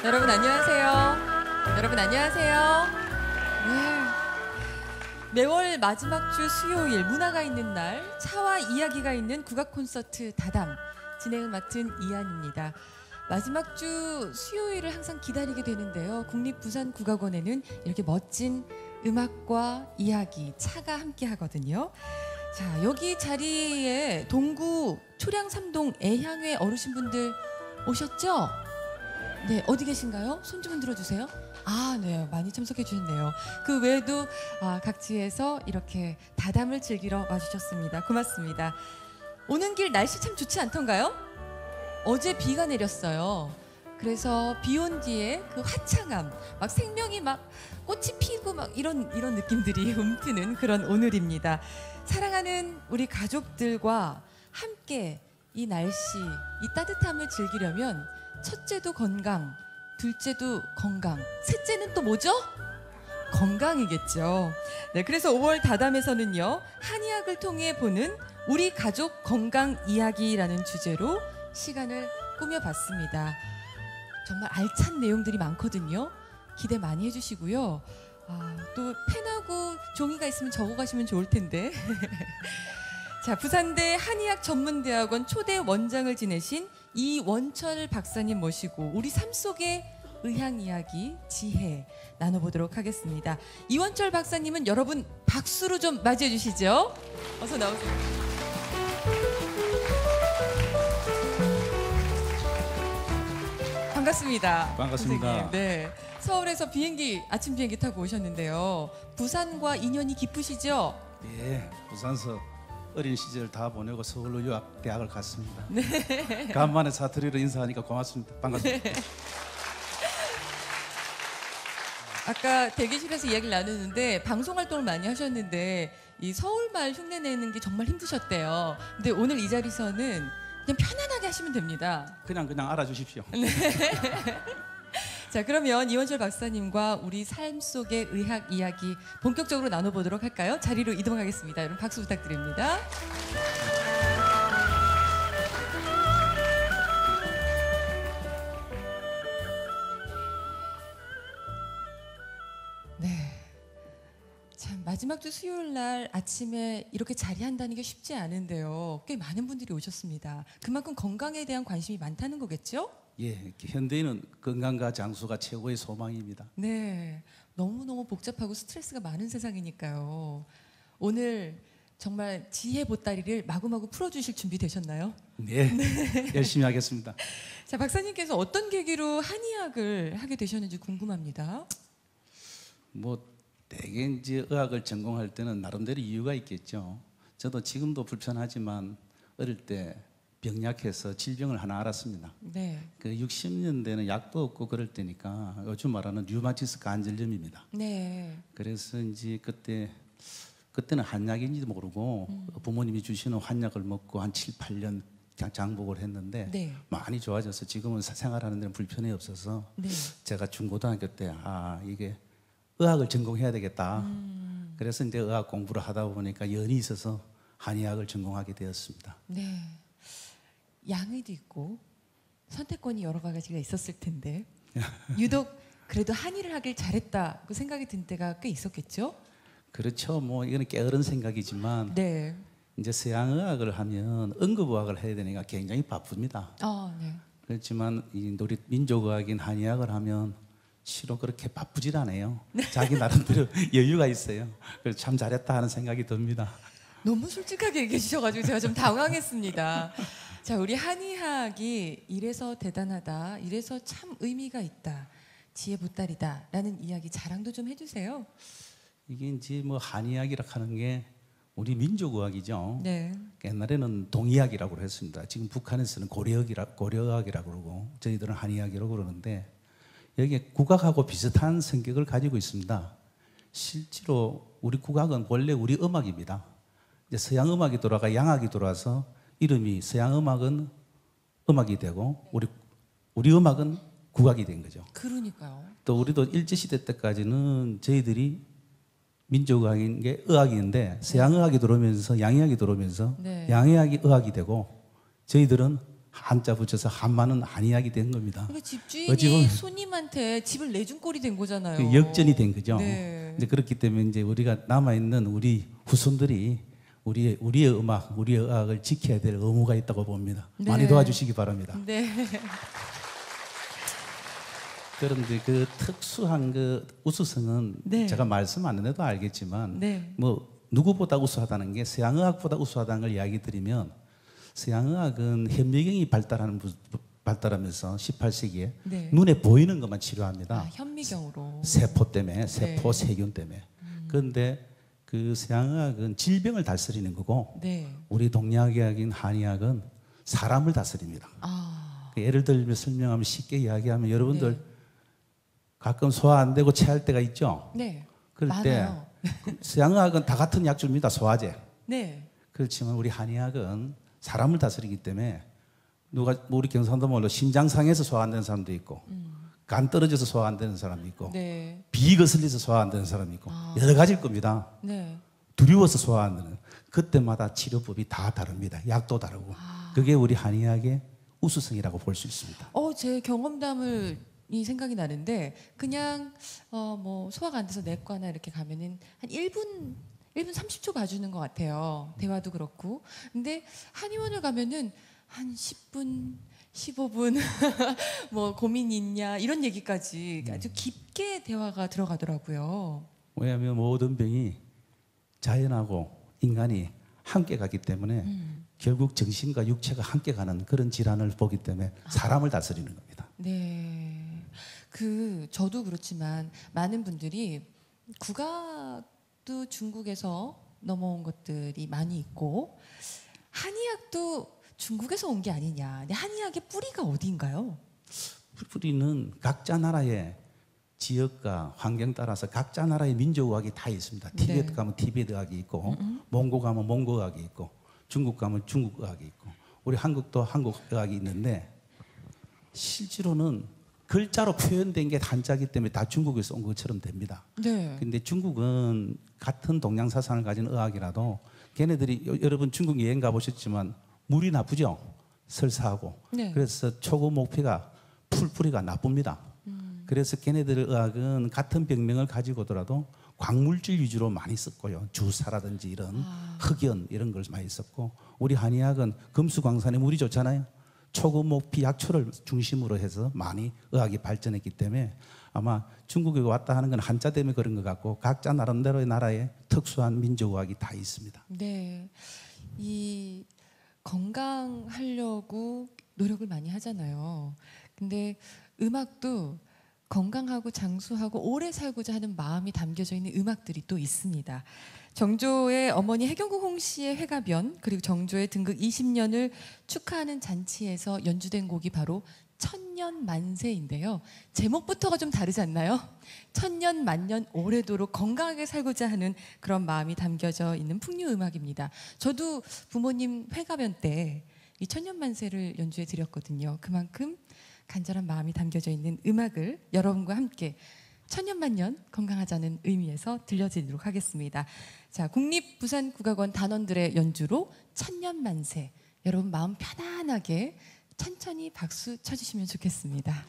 여러분 안녕하세요. 여러분 안녕하세요. 네. 매월 마지막 주 수요일 문화가 있는 날 차와 이야기가 있는 국악 콘서트 다담 진행을 맡은 이한입니다. 마지막 주 수요일을 항상 기다리게 되는데요. 국립부산국악원에는 이렇게 멋진 음악과 이야기, 차가 함께 하거든요. 자, 여기 자리에 동구 초량삼동 애향회 어르신분들 오셨죠? 네, 어디 계신가요? 손 좀 흔들어 주세요. 아, 네, 많이 참석해 주셨네요. 그 외에도 각지에서 이렇게 다담을 즐기러 와주셨습니다. 고맙습니다. 오는 길 날씨 참 좋지 않던가요? 어제 비가 내렸어요. 그래서 비 온 뒤에 그 화창함, 막 생명이 막 꽃이 피고 막 이런 느낌들이 움트는 그런 오늘입니다. 사랑하는 우리 가족들과 함께 이 날씨, 이 따뜻함을 즐기려면 첫째도 건강, 둘째도 건강, 셋째는 또 뭐죠? 건강이겠죠. 네, 그래서 5월 다담에서는요, 한의학을 통해 보는 우리 가족 건강 이야기라는 주제로 시간을 꾸며봤습니다. 정말 알찬 내용들이 많거든요. 기대 많이 해주시고요. 또 펜하고 종이가 있으면 적어가시면 좋을 텐데. 자, 부산대 한의학 전문대학원 초대 원장을 지내신 이원철 박사님 모시고 우리 삶 속의 의학 이야기, 지혜 나눠보도록 하겠습니다. 이원철 박사님은 여러분 박수로 좀 맞이해 주시죠. 어서 나오세요. 반갑습니다. 반갑습니다. 선생님. 네, 서울에서 아침 비행기 타고 오셨는데요. 부산과 인연이 깊으시죠? 예, 부산서 어린 시절 다 보내고 서울로 유학 대학을 갔습니다. 네. 간만에 사투리로 인사하니까 고맙습니다. 반갑습니다. 네. 아까 대기실에서 이야기를 나누는데 방송 활동을 많이 하셨는데 이 서울말 흉내 내는 게 정말 힘드셨대요. 근데 오늘 이 자리에서는 그냥 편안하게 하시면 됩니다. 그냥 알아주십시오. 네. 자, 그러면 이원철 박사님과 우리 삶 속의 의학 이야기 본격적으로 나눠보도록 할까요? 자리로 이동하겠습니다. 여러분 박수 부탁드립니다. 네. 참, 마지막 주 수요일 날 아침에 이렇게 자리한다는 게 쉽지 않은데요. 꽤 많은 분들이 오셨습니다. 그만큼 건강에 대한 관심이 많다는 거겠죠? 예, 현대인은 건강과 장수가 최고의 소망입니다. 네, 너무너무 복잡하고 스트레스가 많은 세상이니까요. 오늘 정말 지혜 보따리를 마구마구 풀어주실 준비 되셨나요? 네, 네. 열심히 하겠습니다. 자, 박사님께서 어떤 계기로 한의학을 하게 되셨는지 궁금합니다. 대개 이제 의학을 전공할 때는 나름대로 이유가 있겠죠. 저도 지금도 불편하지만 어릴 때 병약해서 질병을 하나 알았습니다. 네. 그 60년대는 약도 없고 그럴 때니까 요즘 말하는 류마티스 관절염입니다. 네. 그래서 이제 그때는 한약인지도 모르고 부모님이 주시는 한약을 먹고 한 7, 8년 장복을 했는데 네. 많이 좋아져서 지금은 생활하는 데는 불편이 없어서 네. 제가 중고등학교 때 이게 의학을 전공해야 되겠다. 그래서 이제 의학 공부를 하다 보니까 연이 있어서 한의학을 전공하게 되었습니다. 네. 양의도 있고 선택권이 여러 가지가 있었을 텐데 유독 그래도 한의를 하길 잘했다고 생각이 든 때가 꽤 있었겠죠? 그렇죠. 이거는 게으른 생각이지만 네. 이제 서양의학을 하면 응급의학을 해야 되니까 굉장히 바쁩니다. 네. 그렇지만 우리 민족의학인 한의학을 하면 실로 그렇게 바쁘질 않아요. 네. 자기 나름대로 여유가 있어요. 그래서 참 잘했다 하는 생각이 듭니다. 너무 솔직하게 얘기해 주셔가지고 제가 좀 당황했습니다. 자, 우리 한의학이 이래서 대단하다, 이래서 참 의미가 있다, 지혜 보따리다 라는 이야기 자랑도 좀 해주세요. 이게 이제 한의학이라 하는 게 우리 민족의학이죠. 네. 옛날에는 동의학이라고 했습니다. 지금 북한에서는 고려학이라고 그러고 저희들은 한의학이라고 그러는데 여기에 국악하고 비슷한 성격을 가지고 있습니다. 실제로 우리 국악은 원래 우리 음악입니다. 이제 서양 음악이 돌아가 양악이 돌아서 이름이 서양 음악은 음악이 되고 우리 음악은 국악이 된 거죠. 그러니까요. 또 우리도 일제시대 때까지는 저희들이 민족의학인 게 의학인데 서양 의학이 들어오면서 양의학이 들어오면서 네. 양의학이 의학이 되고 저희들은 한자 붙여서 한마는 한의학이 된 겁니다. 그러니까 집주인이 손님한테 집을 내준 꼴이 된 거잖아요. 역전이 된 거죠. 네. 이제 그렇기 때문에 이제 우리가 남아 있는 우리 후손들이 우리의 음악, 우리의 의학을 지켜야 될 의무가 있다고 봅니다. 네. 많이 도와주시기 바랍니다. 네. 그런데 그 특수한 그 우수성은 네. 제가 말씀 안 해도 알겠지만 네. 뭐 누구보다 우수하다는 게 서양의학보다 우수하다는 걸 이야기 드리면 서양의학은 현미경이 발달하면서 18세기에 네. 눈에 보이는 것만 치료합니다. 아, 현미경으로. 세포 때문에, 세포 네. 세균 때문에. 그런데 그 서양의학은 질병을 다스리는 거고 네. 우리 동양의학인 한의학은 사람을 다스립니다. 아. 예를 들면 설명하면 쉽게 이야기하면 여러분들 네. 가끔 소화 안 되고 체할 때가 있죠. 네. 그럴 때 많아요. 서양의학은 다 같은 약 줍니다. 소화제. 네. 그렇지만 우리 한의학은 사람을 다스리기 때문에 누가 우리 경상도 말로 심장 상해서 소화 안 되는 사람도 있고 간 떨어져서 소화 안 되는 사람도 있고 네. 비 거슬려서 소화 안 되는 사람이 있고 여러 가지일 겁니다. 네. 두려워서 소화 안 되는 그때마다 치료법이 다 다릅니다. 약도 다르고 그게 우리 한의학의 우수성이라고 볼 수 있습니다. 제 경험담을 이 생각이 나는데 그냥 뭐 소화가 안 돼서 내과나 이렇게 가면은 한 1분 30초 봐주는 것 같아요. 대화도 그렇고. 근데 한의원을 가면은 한 10분, 15분 뭐 고민 있냐 이런 얘기까지 아주 깊게 대화가 들어가더라고요. 왜냐하면 모든 병이 자연하고 인간이 함께 가기 때문에 결국 정신과 육체가 함께 가는 그런 질환을 보기 때문에 사람을 다스리는 겁니다. 네. 저도 그렇지만 많은 분들이 국악도 중국에서 넘어온 것들이 많이 있고 한의학도 중국에서 온 게 아니냐. 근데 한의학의 뿌리가 어디인가요? 뿌리는 각자 나라의 지역과 환경 따라서 각자 나라의 민족의학이 다 있습니다. 티베트 네. 가면 티베트 의학이 있고 몽고 가면 몽고 의학이 있고 중국 가면 중국 의학이 있고 우리 한국도 한국 의학이 있는데 실제로는 글자로 표현된 게 한자이기 때문에 다 중국에서 온 것처럼 됩니다. 네. 근데 중국은 같은 동양 사상을 가진 의학이라도 걔네들이 여러분 중국 여행 가보셨지만 물이 나쁘죠? 설사하고. 네. 그래서 초고 목피가 풀뿌리가 나쁩니다. 그래서 걔네들 의학은 같은 병명을 가지고 오더라도 광물질 위주로 많이 썼고요. 주사라든지 이런 흑연 이런 걸 많이 썼고 우리 한의학은 금수광산에 물이 좋잖아요. 초고목피 약초를 중심으로 해서 많이 의학이 발전했기 때문에 아마 중국에 왔다 하는 건 한자 때문에 그런 것 같고 각자 나름대로의 나라의 특수한 민족의학이 다 있습니다. 네. 이 건강하려고 노력을 많이 하잖아요. 근데 음악도 건강하고 장수하고 오래 살고자 하는 마음이 담겨져 있는 음악들이 또 있습니다. 정조의 어머니 해경궁 홍씨의 회가변 그리고 정조의 등극 20년을 축하하는 잔치에서 연주된 곡이 바로 천년만세인데요. 제목부터가 좀 다르지 않나요? 천년만년 오래도록 건강하게 살고자 하는 그런 마음이 담겨져 있는 풍류 음악입니다. 저도 부모님 회가변 때 이 천년만세를 연주해 드렸거든요. 그만큼 간절한 마음이 담겨져 있는 음악을 여러분과 함께 천년만년 건강하자는 의미에서 들려드리도록 하겠습니다. 자, 국립부산국악원 단원들의 연주로 천년만세. 여러분 마음 편안하게 천천히 박수 쳐주시면 좋겠습니다.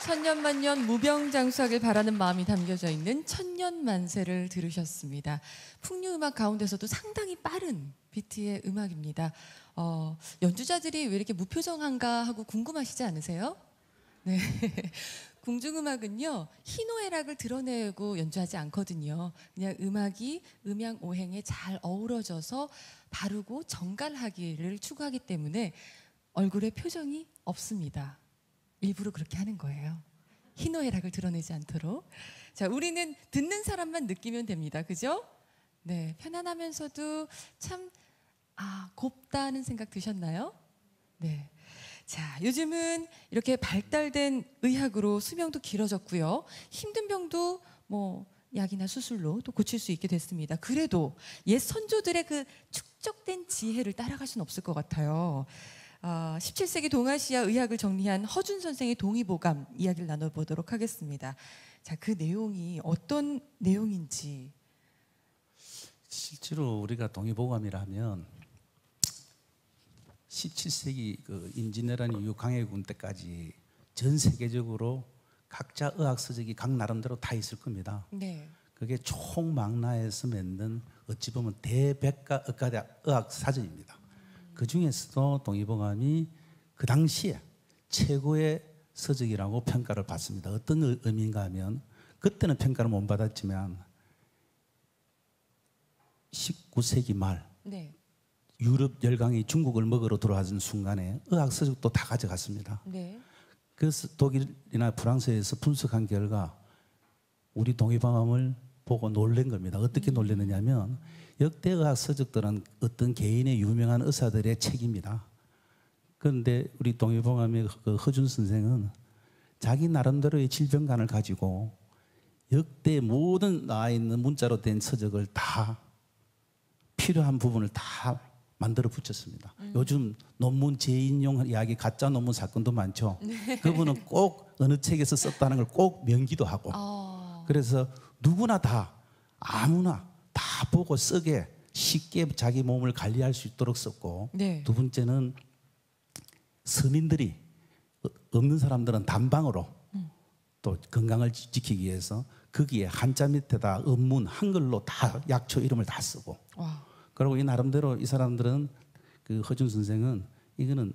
천년만년 무병장수하길 바라는 마음이 담겨져 있는 천년만세를 들으셨습니다. 풍류음악 가운데서도 상당히 빠른 비트의 음악입니다. 연주자들이 왜 이렇게 무표정한가 하고 궁금하시지 않으세요? 네. 궁중음악은요, 희노애락을 드러내고 연주하지 않거든요. 그냥 음악이 음양오행에 잘 어우러져서 바르고 정갈하기를 추구하기 때문에 얼굴에 표정이 없습니다. 일부러 그렇게 하는 거예요. 희노애락을 드러내지 않도록. 자, 우리는 듣는 사람만 느끼면 됩니다. 그죠? 네, 편안하면서도 참 곱다는 생각 드셨나요? 네. 자, 요즘은 이렇게 발달된 의학으로 수명도 길어졌고요. 힘든 병도 약이나 수술로 또 고칠 수 있게 됐습니다. 그래도 옛 선조들의 그 축적된 지혜를 따라갈 수는 없을 것 같아요. 17세기 동아시아 의학을 정리한 허준 선생의 동의보감 이야기를 나눠보도록 하겠습니다. 자, 그 내용이 어떤 내용인지. 실제로 우리가 동의보감이라 하면 17세기 그 임진왜란 이후 강해군 때까지 전 세계적으로 각자 의학 서적이 각 나름대로 다 있을 겁니다. 네. 그게 총망라해서 만든 어찌 보면 대백과 의학 사전입니다. 그 중에서도 동의보감이 그 당시에 최고의 서적이라고 평가를 받습니다. 어떤 의미인가 하면 그때는 평가를 못 받았지만 19세기 말 네. 유럽 열강이 중국을 먹으러 들어와준 순간에 의학 서적도 다 가져갔습니다. 네. 그래서 독일이나 프랑스에서 분석한 결과 우리 동의보감을 보고 놀란 겁니다. 어떻게 놀랐느냐면 역대 의학 서적들은 어떤 개인의 유명한 의사들의 책입니다. 그런데 우리 동의보감의 그 허준 선생은 자기 나름대로의 질병관을 가지고 역대 모든 나와 있는 문자로 된 서적을 다 필요한 부분을 다 만들어 붙였습니다. 요즘 논문 재인용 이야기 가짜 논문 사건도 많죠. 네. 그분은 꼭 어느 책에서 썼다는 걸 꼭 명기도 하고 그래서 누구나 다 아무나 다 보고 쓰게 쉽게 자기 몸을 관리할 수 있도록 썼고 네. 두 번째는 서민들이 없는 사람들은 단방으로 또 건강을 지키기 위해서 거기에 한자 밑에다 음문 한글로 다 약초 이름을 다 쓰고 그리고 이 나름대로 이 사람들은 그 허준 선생은 이거는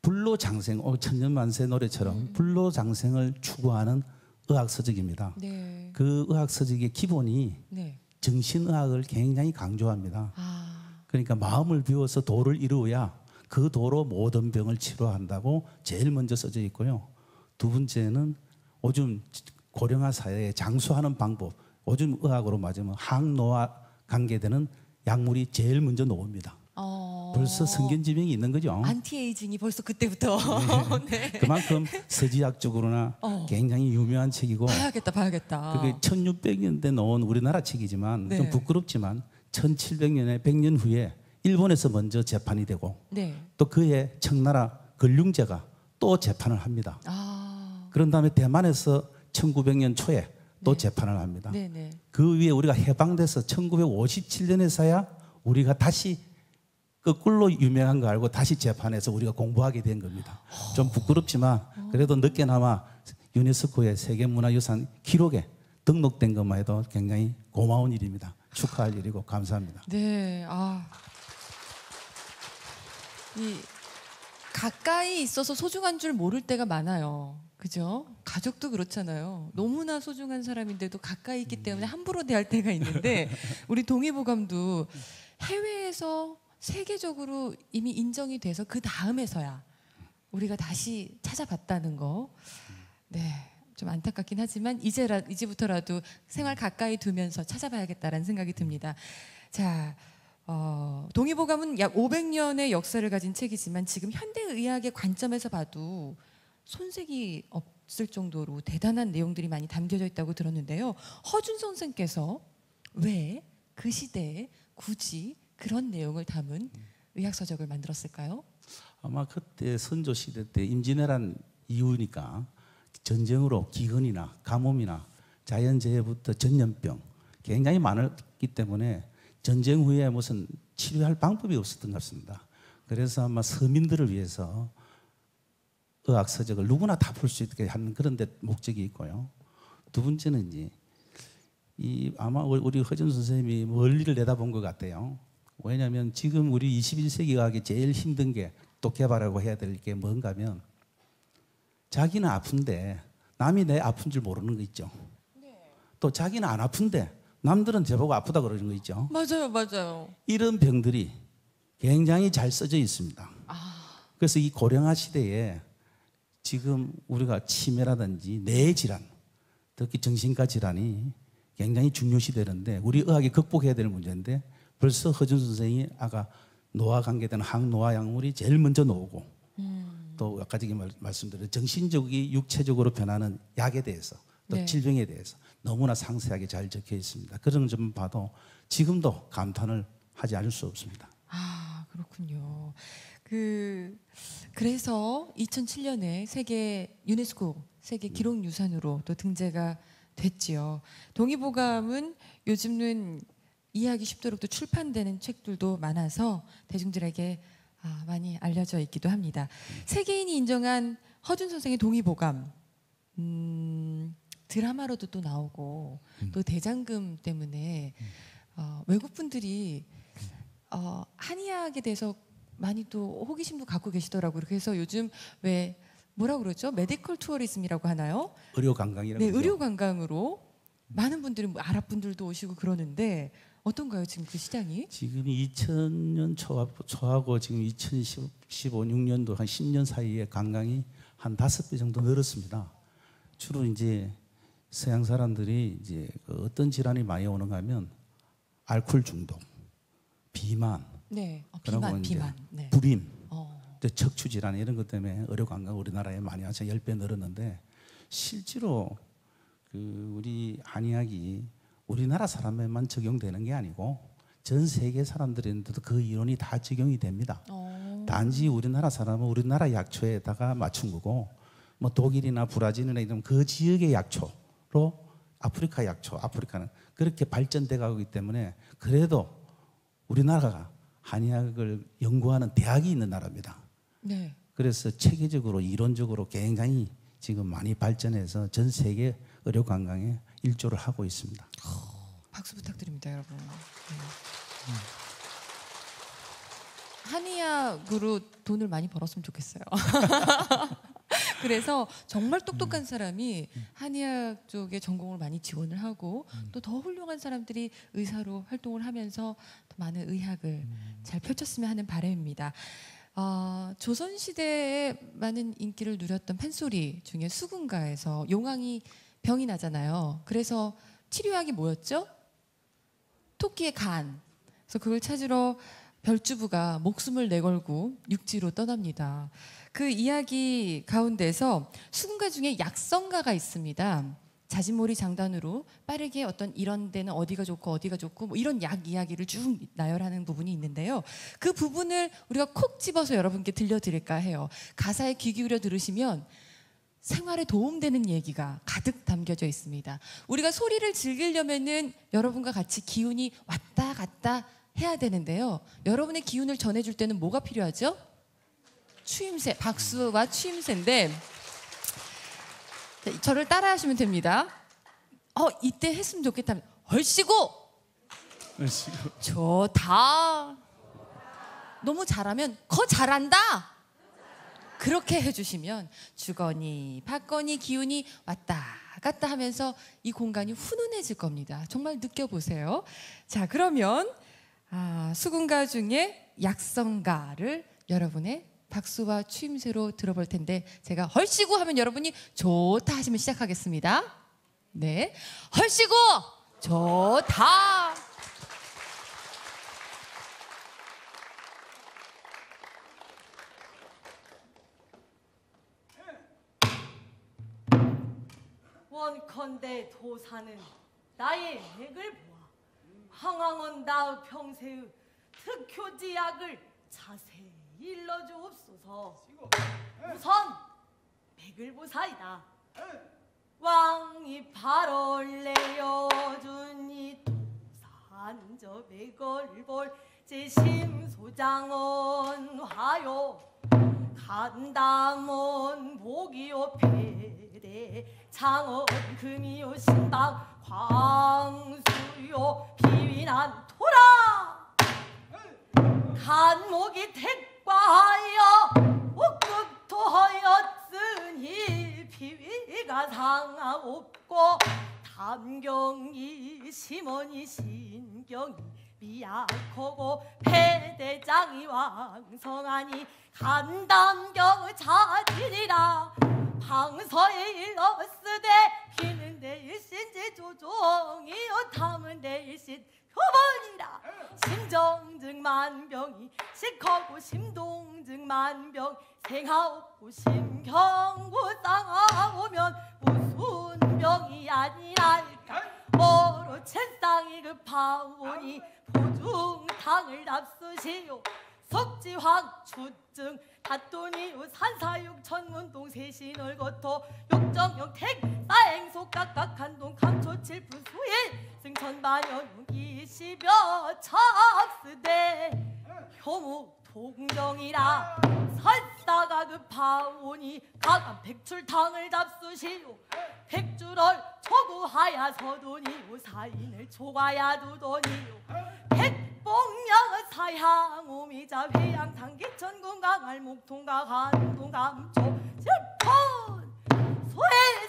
불로장생 천년만세 노래처럼 불로장생을 추구하는 의학서적입니다. 네. 그 의학서적의 기본이 네. 정신의학을 굉장히 강조합니다. 그러니까 마음을 비워서 도를 이루어야 그 도로 모든 병을 치료한다고 제일 먼저 써져 있고요. 두 번째는 요즘 고령화 사회에 장수하는 방법, 요즘 의학으로 맞으면 항노화 관계되는 약물이 제일 먼저 나옵니다. 벌써 성견지명이 있는 거죠. 안티에이징이 벌써 그때부터. 네. 그만큼 서지학적으로나 굉장히 유명한 책이고 봐야겠다. 그게 1600년대 나온 우리나라 책이지만 네. 좀 부끄럽지만 1700년에 100년 후에 일본에서 먼저 재판이 되고 네. 또 그해 청나라 근륭제가 또 재판을 합니다. 그런 다음에 대만에서 1900년 초에 또 재판을 합니다. 네네. 그 위에 우리가 해방돼서 1957년에서야 우리가 다시 거꾸로 유명한 거 알고 다시 재판해서 우리가 공부하게 된 겁니다. 좀 부끄럽지만 그래도 늦게나마 유네스코의 세계문화유산 기록에 등록된 것만 해도 굉장히 고마운 일입니다. 축하할 일이고 감사합니다. 네, 이 가까이 있어서 소중한 줄 모를 때가 많아요. 그죠? 가족도 그렇잖아요. 너무나 소중한 사람인데도 가까이 있기 때문에 함부로 대할 때가 있는데 우리 동의보감도 해외에서 세계적으로 이미 인정이 돼서 그 다음에서야 우리가 다시 찾아봤다는 거. 네, 좀 안타깝긴 하지만 이제부터라도 생활 가까이 두면서 찾아봐야겠다라는 생각이 듭니다. 자, 동의보감은 약 500년의 역사를 가진 책이지만 지금 현대의학의 관점에서 봐도 손색이 없을 정도로 대단한 내용들이 많이 담겨져 있다고 들었는데요. 허준 선생께서 왜 그 시대에 굳이 그런 내용을 담은 의학서적을 만들었을까요? 아마 그때 선조 시대 때 임진왜란 이후니까 전쟁으로 기근이나 가뭄이나 자연재해부터 전염병 굉장히 많았기 때문에 전쟁 후에 무슨 치료할 방법이 없었던 것 같습니다. 그래서 아마 서민들을 위해서 의학 서적을 누구나 다 볼 수 있게 하는 그런 데 목적이 있고요. 두 번째는 이제 아마 우리 허준 선생님이 멀리를 내다본 것 같아요. 왜냐하면 지금 우리 21세기 의학이 제일 힘든 게 또 개발하고 해야 될 게 뭔가 하면 자기는 아픈데 남이 내 아픈 줄 모르는 거 있죠. 또 자기는 안 아픈데 남들은 저보고 아프다 그러는 거 있죠. 맞아요, 맞아요. 이런 병들이 굉장히 잘 써져 있습니다. 그래서 이 고령화 시대에 지금 우리가 치매라든지 뇌 질환, 특히 정신과 질환이 굉장히 중요시되는데 우리 의학이 극복해야 될 문제인데 벌써 허준 선생이 아까 노화 관계되는 항노화 약물이 제일 먼저 나오고 또 아까 전에 말씀드린 정신적이 육체적으로 변하는 약에 대해서 또 네. 질병에 대해서 너무나 상세하게 잘 적혀 있습니다. 그런 점 봐도 지금도 감탄을 하지 않을 수 없습니다. 아, 그렇군요. 그래서 2007년에 세계 유네스코 세계 기록유산으로 또 등재가 됐지요. 동의보감은 요즘은 이해하기 쉽도록 또 출판되는 책들도 많아서 대중들에게 많이 알려져 있기도 합니다. 세계인이 인정한 허준 선생의 동의보감, 드라마로도 또 나오고 또 대장금 때문에 외국 분들이 한의학에 대해서 많이 또 호기심도 갖고 계시더라고요. 그래서 요즘 왜 뭐라 그러죠? 메디컬 투어리즘이라고 하나요? 의료 관광이라고. 네, 의료 관광으로 많은 분들이 아랍 분들도 오시고 그러는데 어떤가요, 지금 그 시장이? 지금 2000년 초하고 지금 2015, 16년도 한 10년 사이에 관광이 한 5배 정도 늘었습니다. 주로 이제 서양 사람들이 이제 어떤 질환이 많이 오는가 하면 알코올 중독, 비만, 네, 비만, 네. 불임, 척추 질환 이런 것 때문에 의료 관광 우리나라에 많이 와서 10배 늘었는데 실제로 우리 한의학이 우리나라 사람에만 적용되는 게 아니고 전 세계 사람들인데도 그 이론이 다 적용이 됩니다. 단지 우리나라 사람은 우리나라 약초에다가 맞춘 거고 뭐 독일이나 브라질이나 이런 그 지역의 약초로 아프리카 약초, 아프리카는 그렇게 발전돼 가고 있기 때문에 그래도 우리나라가 한의학을 연구하는 대학이 있는 나라입니다. 네. 그래서 체계적으로 이론적으로 굉장히 지금 많이 발전해서 전 세계 의료 관광에 일조를 하고 있습니다. 박수 부탁드립니다, 여러분. 네. 한의학으로 돈을 많이 벌었으면 좋겠어요. 그래서 정말 똑똑한 사람이 한의학 쪽에 전공을 많이 지원을 하고 또 더 훌륭한 사람들이 의사로 활동을 하면서 더 많은 의학을 잘 펼쳤으면 하는 바람입니다. 조선시대에 많은 인기를 누렸던 판소리 중에 수군가에서 용왕이 병이 나잖아요. 그래서 치료약이 뭐였죠? 토끼의 간. 그래서 그걸 찾으러 별주부가 목숨을 내걸고 육지로 떠납니다. 그 이야기 가운데서 수군가 중에 약성가가 있습니다. 자진몰이 장단으로 빠르게 어떤 이런 데는 어디가 좋고 어디가 좋고 뭐 이런 약 이야기를 쭉 나열하는 부분이 있는데요. 그 부분을 우리가 콕 집어서 여러분께 들려드릴까 해요. 가사에 귀 기울여 들으시면 생활에 도움되는 얘기가 가득 담겨져 있습니다. 우리가 소리를 즐기려면은 여러분과 같이 기운이 왔다 갔다 해야 되는데요. 여러분의 기운을 전해줄 때는 뭐가 필요하죠? 추임새, 박수와 추임새인데 저를 따라하시면 됩니다. 이때 했으면 좋겠다면 얼씨구 좋다. 너무 잘하면 거 잘한다. 그렇게 해주시면 주거니 받거니 기운이 왔다 갔다 하면서 이 공간이 훈훈해질 겁니다. 정말 느껴보세요. 자, 그러면 수군가 중에 약성가를 여러분의 박수와 추임새로 들어볼 텐데 제가 헐씨구 하면 여러분이 좋다 하시면 시작하겠습니다. 네, 헐씨구 좋다. 원컨대 도사는 나의 맥을 보아 항항은 나 평세의 특효지약을 자세히 일러주옵소서. 우선 맥을 보사이다. 왕이 이 발을 내어주니 도산저 백얼볼 제 심소장은 화요 간담은 복이요 패대 장은 금이요 신방 광수요 비위난 토라 간목이 택과하여 옥극토하였으니 비위가 상하옵고 담경이 심원이 신경이 미약하고 패대장이 왕성하니 간담경 자질이라 방서에 일렀으되 피는 내 일신지 조종이요 탐은 내 일신 표본이라 심정증 만병이 시커고 심동증 만병 생하옵고 심경고 쌍하오면 무슨 병이 아니랄까 어로 채쌍이 급하오니 보중탕을 답수시오 석지황 추증 닷돈이요 산사육 천문동 세신을 거토 육정영택 사행소 각각한동 감초칠분 수일 승천반연 이십여 척스대 효무 동정이라 설사가 급하오니 가감 백출탕을 잡수시오 백줄을 초구하야 서도니요 사인을 초과야 두도니요 백봉령 사향오미자 회양상기천군강 알목통가 한동감초 실폰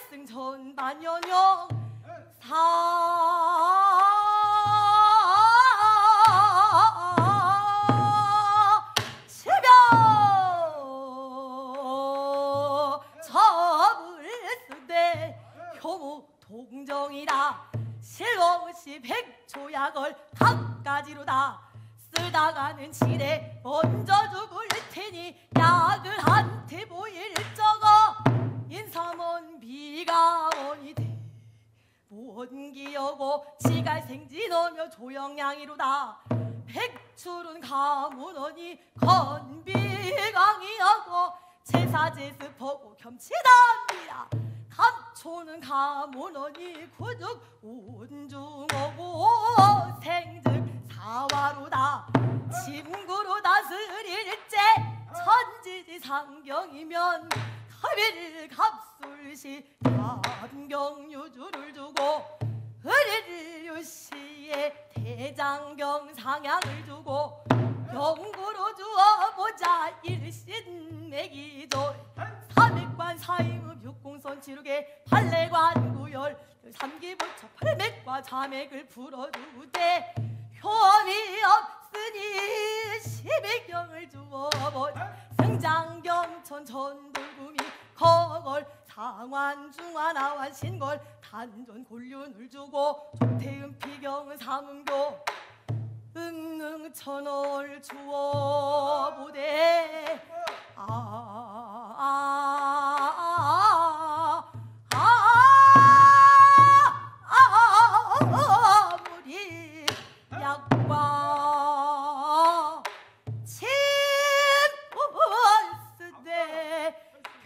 소해승천반연영 동정이라 실없이 백초약을 각가지로 다 쓰다가는 지레 먼저 죽을 테니 약을 한테 보일 적어 인삼은 비가원이 돼 뭔기여고 시갈생지너며 조영양이로다 백출은 가문원이 건비강이여고 제사제습하고 겸치답니다 감초는 가문원이 구죽 온중하고 생즉 사화로다 침구로 다스릴째 천지지 상경이면 가비를 갑술시 감경유주를 두고 의리를 유시에 대장경 상향을 두고 영구로 주어보자 일신내기도 삼액관 사임읍 육공선 지르게 팔례관 구열 삼기부처 팔맥과 자맥을 풀어주되 효험이 없으니 십액경을 주어보자 승장경천 전돌구미 거걸 상환중환 아환신걸 단전 골륜을 주고 조태음 피경은 삼음교 응능천을 주어보되 아무리 약과 침을쓰되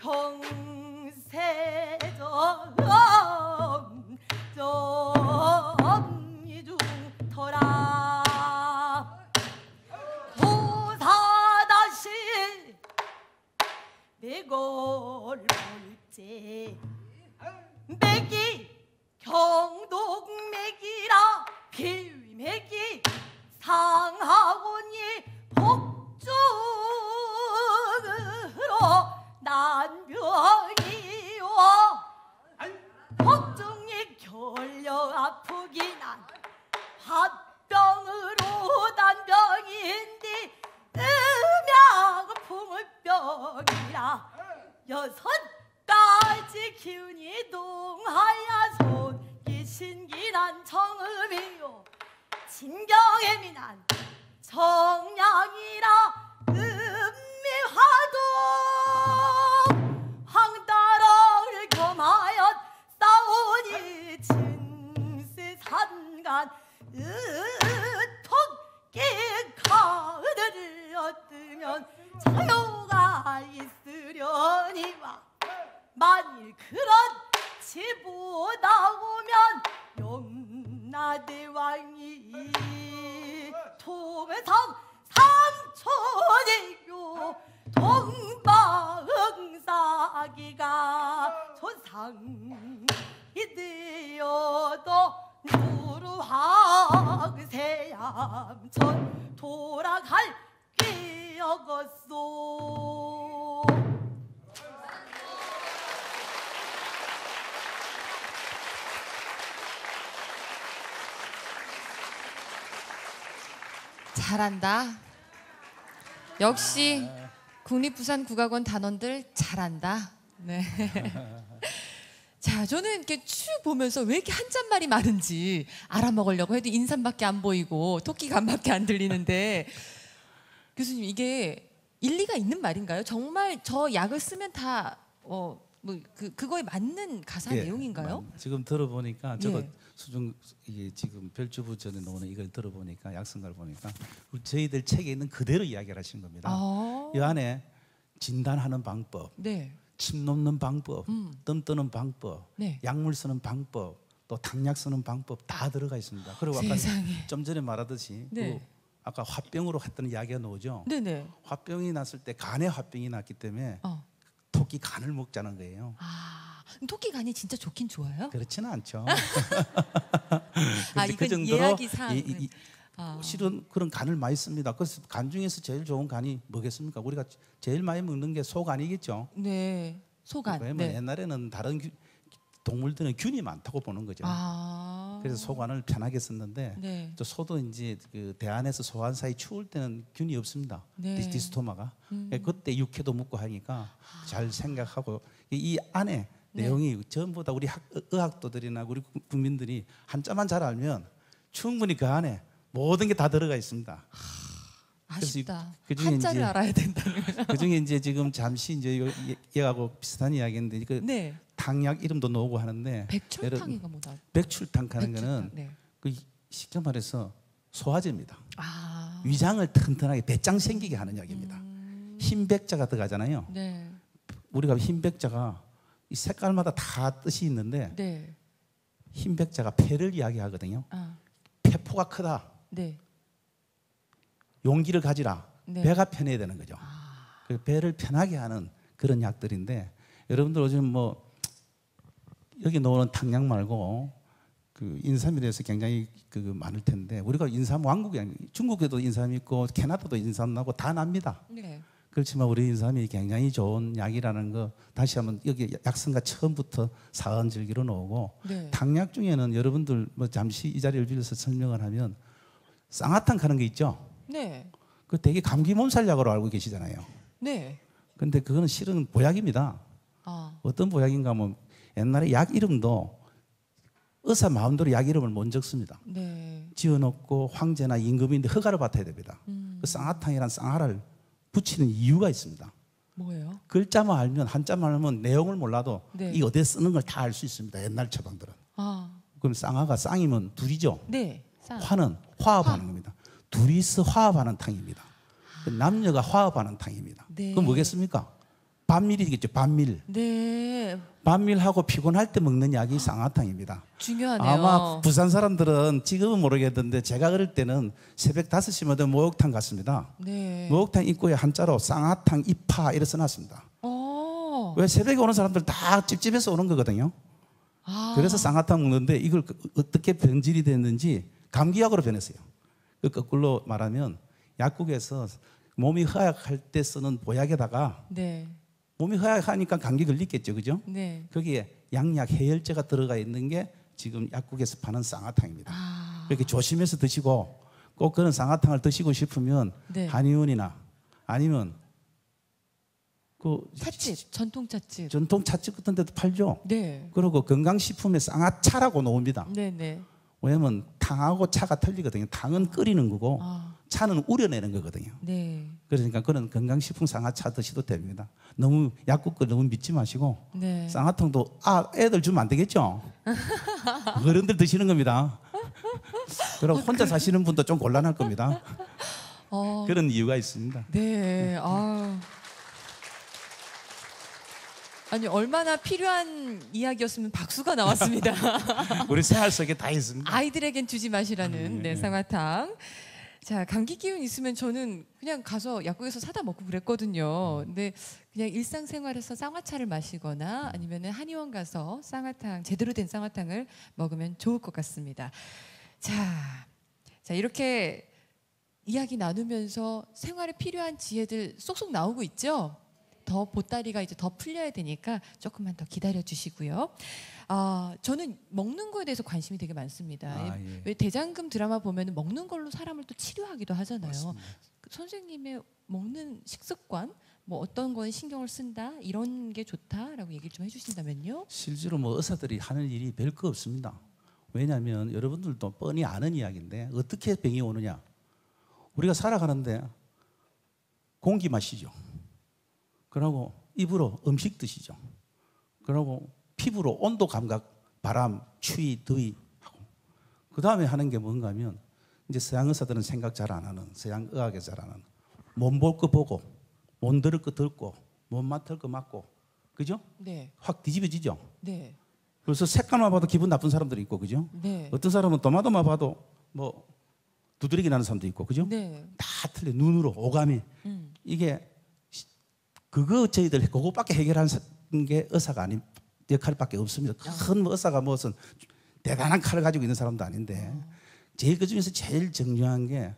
경세점 이중터라 내걸 볼지 맥이 경동맥이라 비위맥이 상하오니 복중으로 난병이요 복중이 결려 아프긴 한 화병으로 난병인디 음양풍을병이라 6가지 기운이 동하야 손기신기난 청음이요 진경애미난 정량이라 음미화도 황다랑을 겸하여 싸우니 진세산간 토끼 가을을 얻으면 자유가 있으려니와 만일 그런 치보다 오면 염라대왕이 통성 삼천이요 동방응사기가 조상이 되어도 누루항세암천 돌아갈 기억었소. 잘한다. 역시 국립부산국악원 단원들 잘한다. 네. 자, 저는 이렇게 쭉 보면서 왜 이렇게 한잔말이 많은지 알아먹으려고 해도 인삼밖에 안 보이고 토끼 간밖에 안 들리는데 교수님 이게 일리가 있는 말인가요? 정말 저 약을 쓰면 다 그거에 맞는 가사 내용인가요? 지금 들어보니까 저도 예. 수중 이게 지금 별주부 전에 나오는 이걸 들어보니까 약성가를 보니까 저희들 책에 있는 그대로 이야기를 하신 겁니다. 이 안에 진단하는 방법, 네. 침 놓는 방법, 뜸 뜨는 방법, 네. 약물 쓰는 방법, 또 당약 쓰는 방법 다 들어가 있습니다. 그리고 아까 세상에. 좀 전에 말하듯이 네. 아까 화병으로 했던 이야기가 나오죠. 네네. 화병이 났을 때 간에 화병이 났기 때문에 토끼 간을 먹자는 거예요. 아, 토끼 간이 진짜 좋긴 좋아요? 그렇지는 않죠. 아, 그 이건 정도로 예약이상. 실은 그런 간을 많이 씁니다. 그래서 간 중에서 제일 좋은 간이 뭐겠습니까? 우리가 제일 많이 먹는 게 소간이겠죠. 네, 소간. 왜냐면 네. 옛날에는 다른 동물들은 균이 많다고 보는 거죠. 그래서 소간을 편하게 썼는데 네. 또 소도 이제 그 대안에서 소환 사이 추울 때는 균이 없습니다. 네. 디스토마가 그때 육회도 먹고 하니까 잘 생각하고 이 안에 내용이 전부 다 우리 의학도들이나 우리 국민들이 한자만 잘 알면 충분히 그 안에 모든 게 다 들어가 있습니다. 아쉽다. 그중에 한자를 이제 알아야 된다는. 그 중에 이제 지금 잠시 이제 얘하고 비슷한 이야기인데 그 네. 당약 이름도 나오고 하는데 백철탕인가 뭐다. 백출탕 하는 거는 네. 그 쉽게 말해서 소화제입니다. 아. 위장을 튼튼하게 배짱 생기게 하는 약입니다. 흰 백자가 들어가잖아요. 네. 우리가 흰 백자가 이 색깔마다 다 뜻이 있는데 네. 흰 백자가 폐를 이야기하거든요. 폐포가 크다. 네. 용기를 가지라. 네. 배가 편해야 되는 거죠. 그 배를 편하게 하는 그런 약들인데 여러분들 요즘 뭐 여기 나오는 탕약 말고 그 인삼에 대해서 굉장히 그 많을 텐데 우리가 인삼 왕국이 아니에요. 중국에도 인삼 있고 캐나다도 인삼 나고 다 납니다. 네. 그렇지만 우리 인삼이 굉장히 좋은 약이라는 거 다시 한번 여기 약성가 처음부터 사언절기로 나오고 네. 당약 중에는 여러분들 뭐 잠시 이 자리를 빌려서 설명을 하면 쌍화탕 하는 거 있죠. 네. 그 되게 감기 몸살약으로 알고 계시잖아요. 네. 근데 그거는 실은 보약입니다. 어떤 보약인가 하면 옛날에 약 이름도 의사 마음대로 약 이름을 못 적습니다. 네. 지어놓고 황제나 임금인데 허가를 받아야 됩니다. 그 쌍화탕이란 쌍화를 붙이는 이유가 있습니다. 뭐예요? 글자만 알면 한자만 알면 내용을 몰라도 네. 이 어디에 쓰는 걸 다 알 수 있습니다. 옛날 처방들은. 그럼 쌍화가 쌍이면 둘이죠. 네. 화는 화합하는 겁니다. 둘이서 화합하는 탕입니다. 남녀가 화합하는 탕입니다. 네. 그럼 뭐겠습니까? 반밀이겠죠. 반밀. 네. 반밀하고 피곤할 때 먹는 약이 쌍화탕입니다. 중요하네요. 아마 부산 사람들은 지금은 모르겠는데 제가 어릴 때는 새벽 5시마다 목욕탕 갔습니다. 네. 목욕탕 입구에 한자로 쌍화탕 입파 이래 써놨습니다. 왜 새벽에 오는 사람들 다 집집에서 오는 거거든요. 그래서 쌍화탕 먹는데 이걸 어떻게 변질이 됐는지 감기약으로 변했어요. 그 거꾸로 말하면 약국에서 몸이 허약할 때 쓰는 보약에다가 네. 몸이 허약하니까 감기 걸리겠죠, 그죠? 네. 거기에 양약 해열제가 들어가 있는 게 지금 약국에서 파는 쌍화탕입니다. 이렇게 조심해서 드시고 꼭 그런 쌍화탕을 드시고 싶으면 네. 한의원이나 아니면 그 찻집, 전통 찻집. 전통 찻집 같은 데도 팔죠. 네. 그리고 건강식품에 쌍화차라고 나옵니다. 네, 네. 왜냐면 탕하고 차가 틀리거든요. 탕은 끓이는 거고 차는 우려내는 거거든요. 네. 그러니까 그런 건강식품 쌍화차 드셔도 됩니다. 너무 약국 거 너무 믿지 마시고 네. 쌍화탕도 애들 주면 안 되겠죠. 어른들 드시는 겁니다. 그리고 혼자 사시는 분도 좀 곤란할 겁니다. 그런 이유가 있습니다. 네. 아니 얼마나 필요한 이야기였으면 박수가 나왔습니다. 우리 생활 속에 다 있습니다. 아이들에겐 주지 마시라는 네, 쌍화탕. 자, 감기 기운 있으면 저는 그냥 가서 약국에서 사다 먹고 그랬거든요. 근데 그냥 일상생활에서 쌍화차를 마시거나 아니면은 한의원 가서 쌍화탕, 제대로 된 쌍화탕을 먹으면 좋을 것 같습니다. 자, 이렇게 이야기 나누면서 생활에 필요한 지혜들 쏙쏙 나오고 있죠? 더 보따리가 이제 더 풀려야 되니까 조금만 더 기다려 주시고요. 저는 먹는 거에 대해서 관심이 되게 많습니다. 예. 왜 대장금 드라마 보면 먹는 걸로 사람을 또 치료하기도 하잖아요. 맞습니다. 선생님의 먹는 식습관, 뭐 어떤 건 신경을 쓴다, 이런 게 좋다라고 얘기를 좀 해주신다면요. 실제로 뭐 의사들이 하는 일이 별 거 없습니다. 왜냐하면 여러분들도 뻔히 아는 이야기인데 어떻게 병이 오느냐. 우리가 살아가는데 공기 마시죠. 그러고 입으로 음식 드시죠. 그러고 피부로 온도 감각, 바람, 추위, 더위 하고 그 다음에 하는 게 뭔가 하면 이제 서양 의사들은 생각 잘 안 하는, 서양 의학에 잘 안 하는 몸 볼 거 보고 몸 들을 거 듣고 몸 맡을 거 맡고 그죠? 네. 확 뒤집어지죠. 네. 그래서 색깔만 봐도 기분 나쁜 사람들이 있고 그죠? 네. 어떤 사람은 도마도마 봐도 뭐 두드러기 나는 사람도 있고 그죠? 네. 다 틀려. 눈으로 오감이 이게 그거 저희들 그거밖에 해결하는 게 의사가 아닌 역할밖에 없습니다. 큰 뭐 의사가 무슨 대단한 칼을 가지고 있는 사람도 아닌데 제일 그 중에서 제일 중요한 게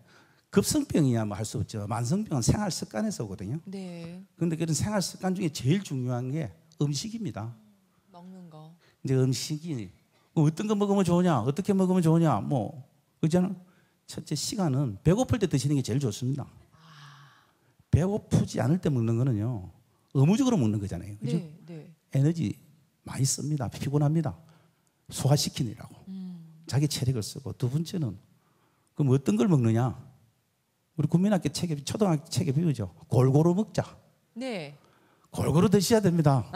급성병이야 뭐 할 수 없죠. 만성병은 생활 습관에서 오거든요. 네. 그런데 그런 생활 습관 중에 제일 중요한 게 음식입니다. 먹는 거. 이제 음식이 뭐 어떤 거 먹으면 좋으냐, 어떻게 먹으면 좋으냐, 뭐 그잖아. 첫째 시간은 배고플 때 드시는 게 제일 좋습니다. 배고프지 않을 때 먹는 거는요 의무적으로 먹는 거잖아요. 그죠? 네. 네. 에너지 많이 씁니다. 피곤합니다. 소화시키느라고. 자기 체력을 쓰고 두 번째는 그럼 어떤 걸 먹느냐? 우리 국민학교 책에 초등학교 책에 배우죠. 골고루 먹자. 네. 골고루 드셔야 됩니다.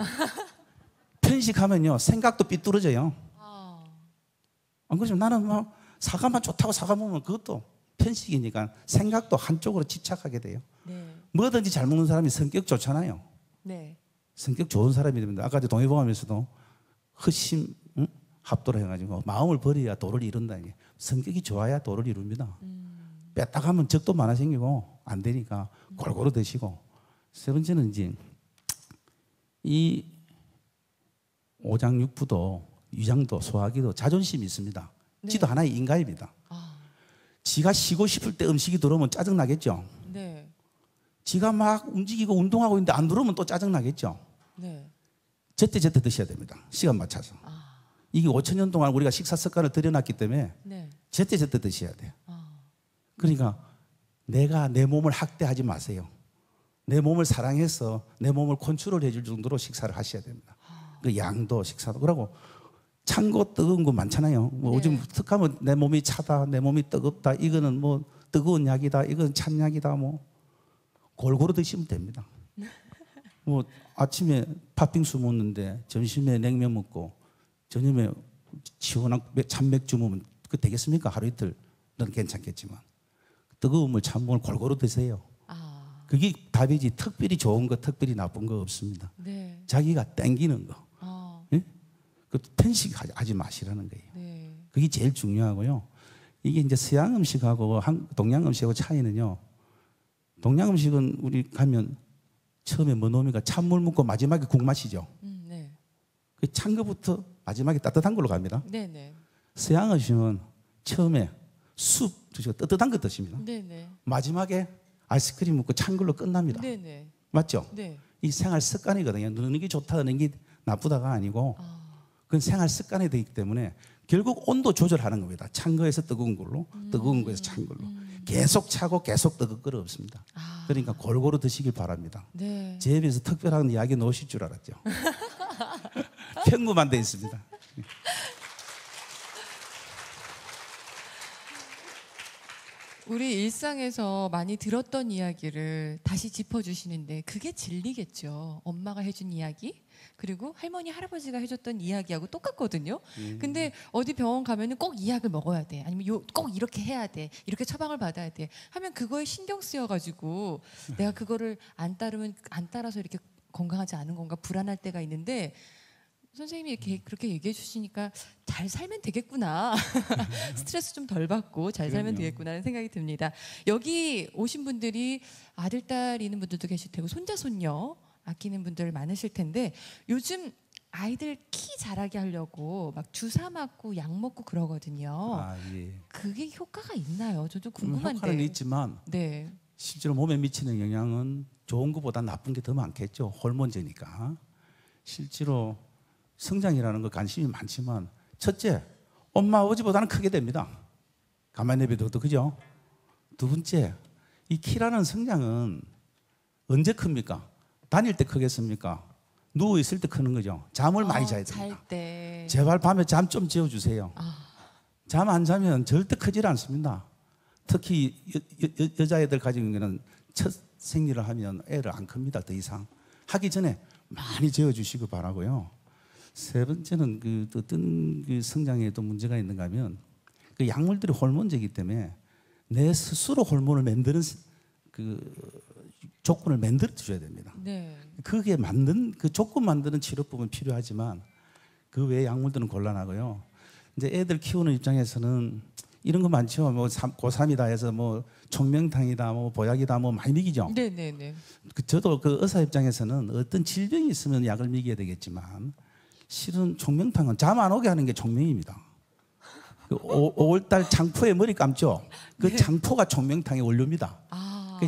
편식하면요 생각도 삐뚤어져요. 안 그러죠? 나는 막 사과만 좋다고 사과 먹으면 그것도 편식이니까 생각도 한쪽으로 집착하게 돼요. 네. 뭐든지 잘 먹는 사람이 성격 좋잖아요. 네. 성격 좋은 사람이 됩니다. 아까 동해봉하면서도 허심 합도를 해가지고 마음을 버려야 도를 이룬다. 성격이 좋아야 도를 이룹니다. 뺐다 가면 적도 많아 생기고 안 되니까 골고루 드시고 세 번째는 이제 이 오장육부도 위장도 소화기도 자존심이 있습니다. 네. 지도 하나의 인간입니다. 지가 쉬고 싶을 때 음식이 들어오면 짜증 나겠죠. 네. 지가 막 움직이고 운동하고 있는데 안 들어오면 또 짜증 나겠죠. 네. 제때 드셔야 됩니다. 시간 맞춰서. 이게 5천 년 동안 우리가 식사 습관을 들여놨기 때문에 네. 제때 드셔야 돼요. 그러니까 내가 내 몸을 학대하지 마세요. 내 몸을 사랑해서 내 몸을 컨트롤 해줄 정도로 식사를 하셔야 됩니다. 그 양도 식사도 그러고 찬 거 뜨거운 거 많잖아요. 뭐 네. 요즘 특하면 내 몸이 차다, 내 몸이 뜨겁다. 이거는 뭐 뜨거운 약이다, 이건 찬 약이다. 뭐 골고루 드시면 됩니다. 뭐 아침에 팥빙수 먹는데 점심에 냉면 먹고 저녁에 시원한 찬맥주 먹으면 그 되겠습니까? 하루 이틀은 괜찮겠지만 뜨거운 물 찬물을 골고루 드세요. 그게 답이지. 특별히 좋은 거, 특별히 나쁜 거 없습니다. 네. 자기가 땡기는 거. 예? 그 편식하지 마시라는 거예요. 네. 그게 제일 중요하고요. 이게 이제 서양 음식하고 동양 음식하고 차이는요. 동양 음식은 우리 가면 처음에 뭐 넣으니까 찬물 묻고 마지막에 국 마시죠. 네. 그 찬 거부터 마지막에 따뜻한 걸로 갑니다. 네. 네. 서양 음식은 처음에 숲 드시고 따뜻한 거 드십니다. 네. 네. 마지막에 아이스크림 먹고 찬 걸로 끝납니다. 네. 네. 맞죠? 네. 이 생활 습관이거든요. 넣는 게 좋다, 넣는 게 나쁘다가 아니고 그건 생활 습관이 되기 때문에 결국 온도 조절하는 겁니다. 찬 거에서 뜨거운 걸로, 뜨거운 거에서 찬 걸로. 계속 차고 계속 뜨거울 거 없습니다. 그러니까 골고루 드시길 바랍니다. 네. 제 입에서 특별한 이야기 넣으실 줄 알았죠. 편구만 돼 있습니다. 우리 일상에서 많이 들었던 이야기를 다시 짚어주시는데 그게 진리겠죠. 엄마가 해준 이야기 그리고 할머니 할아버지가 해줬던 이야기하고 똑같거든요. 근데 어디 병원 가면은 꼭 이 약을 먹어야 돼. 아니면 꼭 이렇게 해야 돼. 이렇게 처방을 받아야 돼. 하면 그거에 신경 쓰여가지고 내가 그거를 안 따르면 안 따라서 이렇게 건강하지 않은 건가 불안할 때가 있는데 선생님이 이렇게 그렇게 얘기해 주시니까 잘 살면 되겠구나. 스트레스 좀 덜 받고 잘 살면 그럼요. 되겠구나라는 생각이 듭니다. 여기 오신 분들이 아들, 딸 있는 분들도 계실 테고 손자, 손녀 아끼는 분들 많으실 텐데 요즘 아이들 키 자라게 하려고 막 주사 맞고 약 먹고 그러거든요. 아, 예. 그게 효과가 있나요? 저도 효과는 궁금한데. 있지만 네. 실제로 몸에 미치는 영향은 좋은 것보다 나쁜 게 더 많겠죠. 호르몬제니까. 실제로 성장이라는 거 관심이 많지만 첫째, 엄마 아버지보다는 크게 됩니다. 가만히 내비둬도 그죠? 두 번째, 이 키라는 성장은 언제 큽니까? 다닐 때 크겠습니까? 누워 있을 때 크는 거죠. 잠을 많이 자야 됩니다. 잘 때. 제발 밤에 잠 좀 재워주세요. 잠 안 자면 절대 크질 않습니다. 특히 여자애들 가지고 있는 거는 첫 생리를 하면 애를 안 큽니다. 더 이상. 하기 전에 많이 재워주시기 바라고요. 세 번째는 그 어떤 그 성장에도 문제가 있는가 하면 그 약물들이 호르몬제이기 때문에 내 스스로 호르몬을 만드는 그 조건을 만들어 주셔야 됩니다. 네. 그게 만든 그 조건 만드는 치료법은 필요하지만 그 외의 약물들은 곤란하고요. 이제 애들 키우는 입장에서는 이런 거 많죠. 뭐 고3이다 해서 뭐 총명탕이다, 뭐 보약이다, 뭐 많이 먹이죠. 네네네. 저도 그 의사 입장에서는 어떤 질병이 있으면 약을 먹여야 되겠지만 실은 총명탕은 잠 안 오게 하는 게 총명입니다. 그 5월달 장포에 머리 감죠. 그 장포가 총명탕의 원료입니다.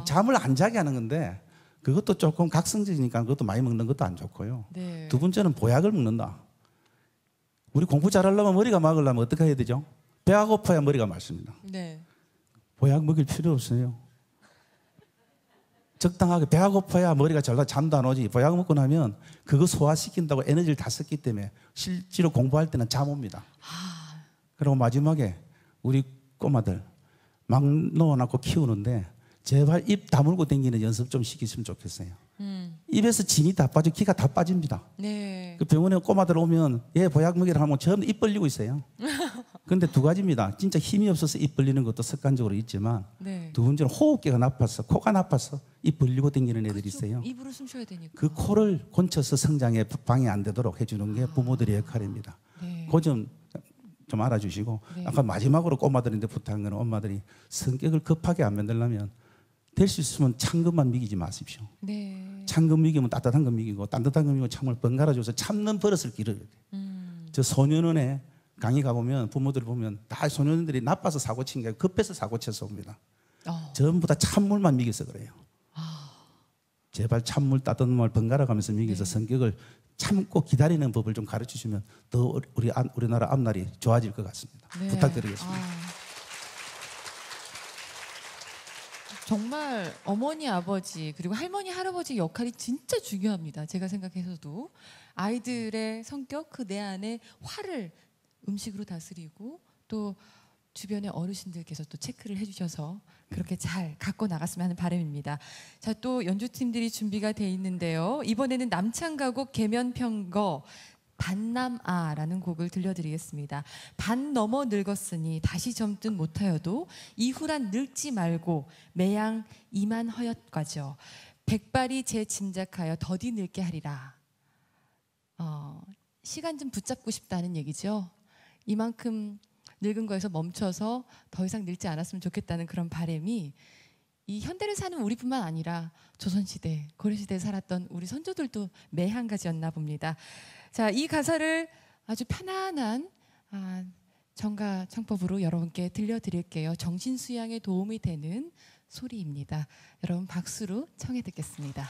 잠을 안 자게 하는 건데 그것도 조금 각성적이니까 그것도 많이 먹는 것도 안 좋고요. 네. 두 번째는 보약을 먹는다. 우리 공부 잘하려면 머리가 막으려면 어떻게 해야 되죠? 배가 고파야 머리가 맑습니다. 네. 보약 먹일 필요 없어요. 적당하게 배가 고파야 머리가 잘 나 잠도 안 오지. 보약 먹고 나면 그거 소화시킨다고 에너지를 다 썼기 때문에 실제로 공부할 때는 잠 옵니다. 그리고 마지막에 우리 꼬마들 막 놓아놓고 키우는데 제발 입 다물고 다니는 연습 좀 시키시면 좋겠어요. 입에서 진이 다 빠져 기가 다 빠집니다. 네. 그 병원에 꼬마들 오면 얘 보약 먹이라 하면 전부 입 벌리고 있어요. 그런데 두 가지입니다. 진짜 힘이 없어서 입 벌리는 것도 습관적으로 있지만 네. 두 번째는 호흡기가 나빠서 코가 나빠서 입 벌리고 다니는 애들이 있어요. 입으로 숨 쉬어야 되니까. 그 코를 곤쳐서 성장에 방해 안 되도록 해주는 게 부모들의 역할입니다. 네. 그 점 좀 알아주시고 네. 아까 마지막으로 꼬마들인데 부탁한 거는 엄마들이 성격을 급하게 안 만들려면 될 수 있으면 찬 것만 먹이지 마십시오. 네. 찬 거 먹이면 따뜻한 거 먹이고 따뜻한 거 먹이고 참을 번갈아줘서 참는 버릇을 기르게 돼요. 저 소년원에 강의 가보면 부모들 보면 다 소년들이 나빠서 사고 친 게 아니고 급해서 사고 쳐서 옵니다. 전부 다 찬물만 먹여서 그래요. 제발 찬물 따뜻한 물 번갈아 가면서 먹여서 성격을 참고 기다리는 법을 좀 가르쳐 주시면 더 우리나라 앞날이 좋아질 것 같습니다. 네. 부탁드리겠습니다. 정말 어머니, 아버지 그리고 할머니, 할아버지 역할이 진짜 중요합니다. 제가 생각해서도 아이들의 성격 그 내 안에 화를 음식으로 다스리고 또 주변의 어르신들께서 또 체크를 해주셔서 그렇게 잘 갖고 나갔으면 하는 바람입니다. 자, 또 연주팀들이 준비가 돼 있는데요. 이번에는 남창가곡 계면편거 반남아라는 곡을 들려드리겠습니다. 반 넘어 늙었으니 다시 젊듯 못하여도 이후란 늙지 말고 매양 이만 허엿과죠. 백발이 제 짐작하여 더디 늙게 하리라. 시간 좀 붙잡고 싶다는 얘기죠. 이만큼 늙은 거에서 멈춰서 더 이상 늙지 않았으면 좋겠다는 그런 바람이 이 현대를 사는 우리뿐만 아니라 조선시대, 고려시대에 살았던 우리 선조들도 매한 가지였나 봅니다. 자, 이 가사를 아주 편안한 정가 창법으로 여러분께 들려드릴게요. 정신수양에 도움이 되는 소리입니다. 여러분 박수로 청해 듣겠습니다.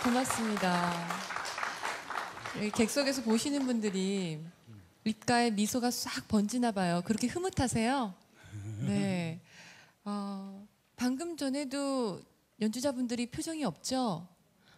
고맙습니다. 여기 객석에서 보시는 분들이 입가에 미소가 싹 번지나 봐요. 그렇게 흐뭇하세요? 네. 방금 전에도 연주자분들이 표정이 없죠?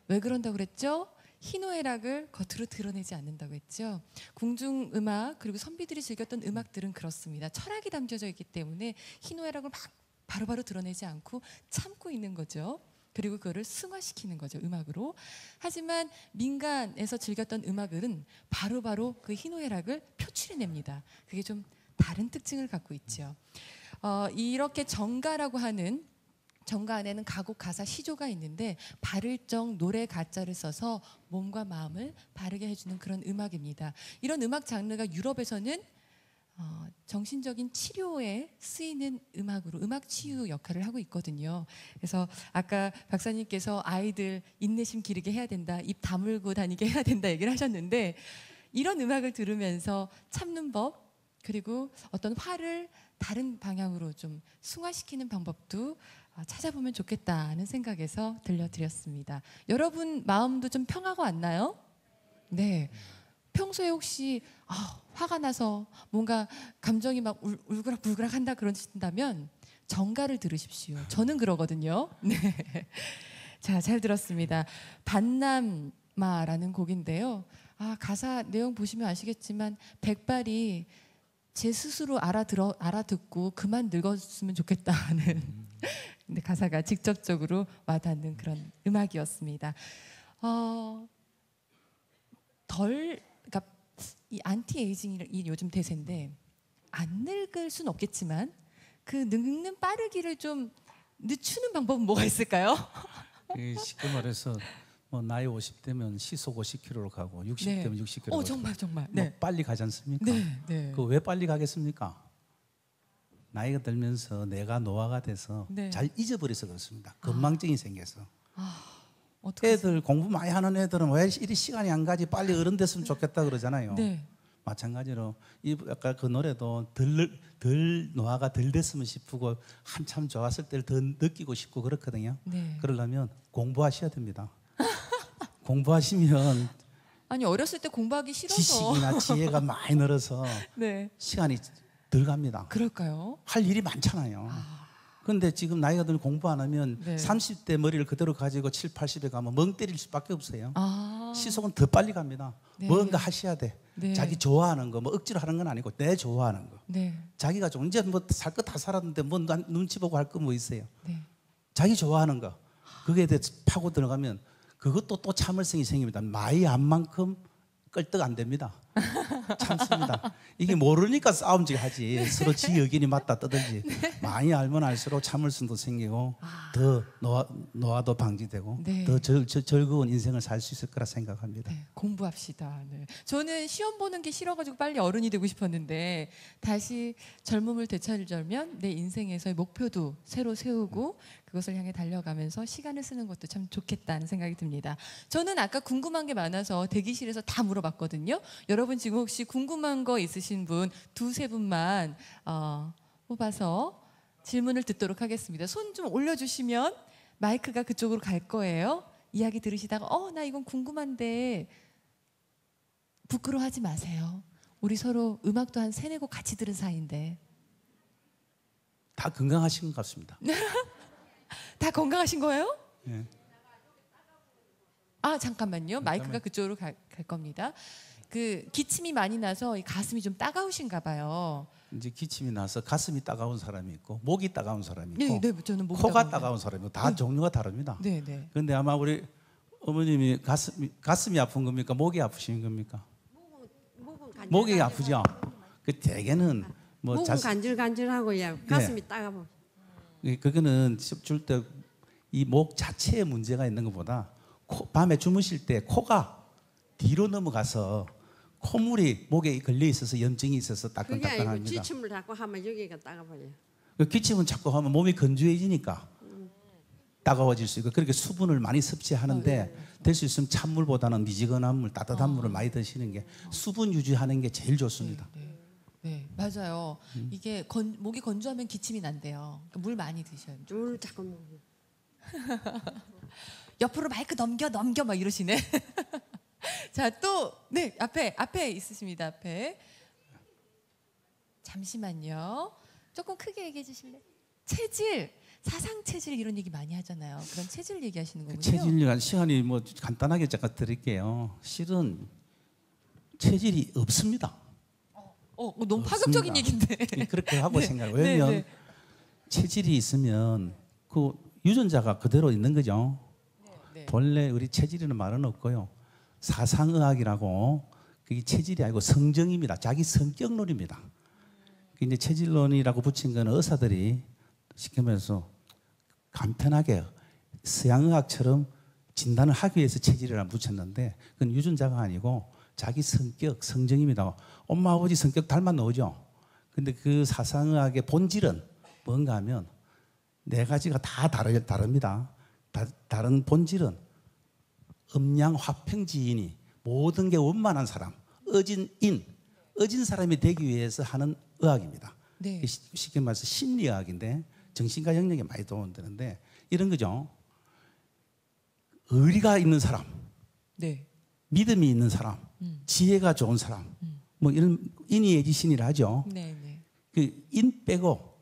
왜 그런다고 그랬죠? 희노애락을 겉으로 드러내지 않는다고 했죠. 궁중음악 그리고 선비들이 즐겼던 음악들은 그렇습니다. 철학이 담겨져 있기 때문에 희노애락을 막 바로바로 드러내지 않고 참고 있는 거죠. 그리고 그거를 승화시키는 거죠, 음악으로. 하지만 민간에서 즐겼던 음악은 바로바로 그 희노애락을 표출해냅니다. 그게 좀 다른 특징을 갖고 있죠. 이렇게 정가라고 하는, 정가 안에는 가곡, 가사, 시조가 있는데 발을정, 노래, 가자를 써서 몸과 마음을 바르게 해주는 그런 음악입니다. 이런 음악 장르가 유럽에서는 정신적인 치료에 쓰이는 음악으로 음악 치유 역할을 하고 있거든요. 그래서 아까 박사님께서 아이들 인내심 기르게 해야 된다, 입 다물고 다니게 해야 된다 얘기를 하셨는데, 이런 음악을 들으면서 참는 법, 그리고 어떤 화를 다른 방향으로 좀 승화시키는 방법도 찾아보면 좋겠다는 생각에서 들려드렸습니다. 여러분 마음도 좀 평하고 왔나요? 네. 평소에 혹시 화가 나서 뭔가 감정이 막 울그락불그락 한다 그러신다면 정가를 들으십시오. 저는 그러거든요. 네. 자, 잘 들었습니다. 반남마라는 곡인데요. 가사 내용 보시면 아시겠지만 백발이 제 스스로 알아듣고 그만 늙었으면 좋겠다는 근데 가사가 직접적으로 와닿는 그런 음악이었습니다. 그러니까 이 안티에이징이 요즘 대세인데 안 늙을 순 없겠지만 그 늙는 빠르기를 좀 늦추는 방법은 뭐가 있을까요? 쉽게 말해서 뭐 나이 50대면 시속 50km로 가고 60대면 네. 60km로 정말. 네. 빨리 가지 않습니까? 네. 그 왜 빨리 가겠습니까? 나이가 들면서 내가 노화가 돼서 잘 잊어버려서 그렇습니다. 건망증이 생겨서. 애들 공부 많이 하는 애들은 왜 이리 시간이 안 가지, 빨리 어른 됐으면 좋겠다 그러잖아요. 네. 마찬가지로 아까 그 노래도 덜 노화가 덜 됐으면 싶고 한참 좋았을 때를 더 느끼고 싶고 그렇거든요. 네. 그러려면 공부하셔야 됩니다. 공부하시면 아니 어렸을 때 공부하기 싫어서 지식이나 지혜가 많이 늘어서 네. 시간이 덜 갑니다. 그럴까요? 할 일이 많잖아요. 그런데 지금 나이가 들면 공부 안 하면 30대 머리를 그대로 가지고 7, 80에 가면 멍 때릴 수밖에 없어요. 시속은 더 빨리 갑니다. 뭔가 하셔야 돼. 자기 좋아하는 거, 뭐 억지로 하는 건 아니고 내 좋아하는 거. 자기가 좀 이제 뭐 살 거 다 살았는데 뭐 눈치 보고 할 거 뭐 있어요. 자기 좋아하는 거. 그거에 대해서 파고 들어가면 그것도 또 참을성이 생깁니다. 마이 안만큼 끌떡 안 됩니다. 참습니다. 이게 모르니까 싸움질 하지. 서로 지 의견이 맞다 떠들지. 많이 알면 알수록 참을성도 생기고 더 노화도 방지되고 더 즐거운 인생을 살 수 있을 거라 생각합니다. 공부합시다. 저는 시험 보는 게 싫어가지고 빨리 어른이 되고 싶었는데 다시 젊음을 되찾으려면 내 인생에서의 목표도 새로 세우고 그것을 향해 달려가면서 시간을 쓰는 것도 참 좋겠다는 생각이 듭니다. 저는 아까 궁금한 게 많아서 대기실에서 다 물어봤거든요. 여러분 지금 혹시 궁금한 거 있으신 분 두세 분만 뽑아서 질문을 듣도록 하겠습니다. 손 좀 올려주시면 마이크가 그쪽으로 갈 거예요. 이야기 들으시다가 나 이건 궁금한데 부끄러워하지 마세요. 우리 서로 음악도 한 3-4곡 같이 들은 사이인데. 다 건강하신 것 같습니다. 다 건강하신 거예요? 네. 아 잠깐만요. 마이크가 그쪽으로 갈 겁니다. 그 기침이 많이 나서 이 가슴이 좀 따가우신가 봐요. 이제 기침이 나서 가슴이 따가운 사람이 있고 목이 따가운 사람이 있고 네, 네, 저는 목이 코가 따가운데. 따가운 사람이 있고 다 종류가 다릅니다. 네, 네. 그런데 아마 우리 어머님이 가슴이 아픈 겁니까? 목이 아프신 겁니까? 목이 아프죠. 그 대개는 뭐 목은 간질간질하고요. 가슴이 따가워. 그거는 줄 때 이 목 자체에 문제가 있는 것보다 밤에 주무실 때 코가 뒤로 넘어가서 콧물이 목에 걸려 있어서 염증이 있어서 그게 아니고 따끈따끈합니다. 기침을 자꾸 하면 여기가 따가워요. 그 기침은 자꾸 하면 몸이 건조해지니까 따가워질 수 있고 그렇게 수분을 많이 섭취하는데 될 수 있으면 찬물보다는 미지근한 물, 따뜻한 물을 많이 드시는 게 수분 유지하는 게 제일 좋습니다. 네, 맞아요. 이게 목이 건조하면 기침이 난대요. 그러니까 물 많이 드셔요. 물 자꾸 먹어요. 옆으로 마이크 넘겨 막 이러시네. 자, 또 네, 앞에 있으십니다. 앞에. 잠시만요. 조금 크게 얘기해 주실래요? 체질, 사상 체질 이런 얘기 많이 하잖아요. 그런 체질 얘기하시는 거군요. 체질 시간이 뭐 간단하게 잠깐 드릴게요. 실은 체질이 없습니다. 너무 파격적인 얘기인데. 그렇게 하고 생각해요. 왜냐면 네. 체질이 있으면 그 유전자가 그대로 있는 거죠. 네. 본래 우리 체질이라는 말은 없고요. 사상의학이라고 그게 체질이 아니고 성정입니다. 자기 성격론입니다. 이제 체질론이라고 붙인 거는 의사들이 쉽게 말해서 간편하게 서양의학처럼 진단을 하기 위해서 체질이라고 붙였는데 그건 유전자가 아니고 자기 성격, 성정입니다. 엄마 아버지 성격 닮아 나오죠. 근데 그 사상의학의 본질은 뭔가 하면 네 가지가 다 다릅니다. 다른 본질은 음양 화평지인이 모든 게 원만한 사람, 어진 사람이 되기 위해서 하는 의학입니다. 네. 쉽게 말해서 심리의학인데 정신과 영역에 많이 도움되는데 이런 거죠. 의리가 있는 사람, 네. 믿음이 있는 사람, 지혜가 좋은 사람, 뭐 이런 인의예지신이라 하죠. 네, 네. 그 인 빼고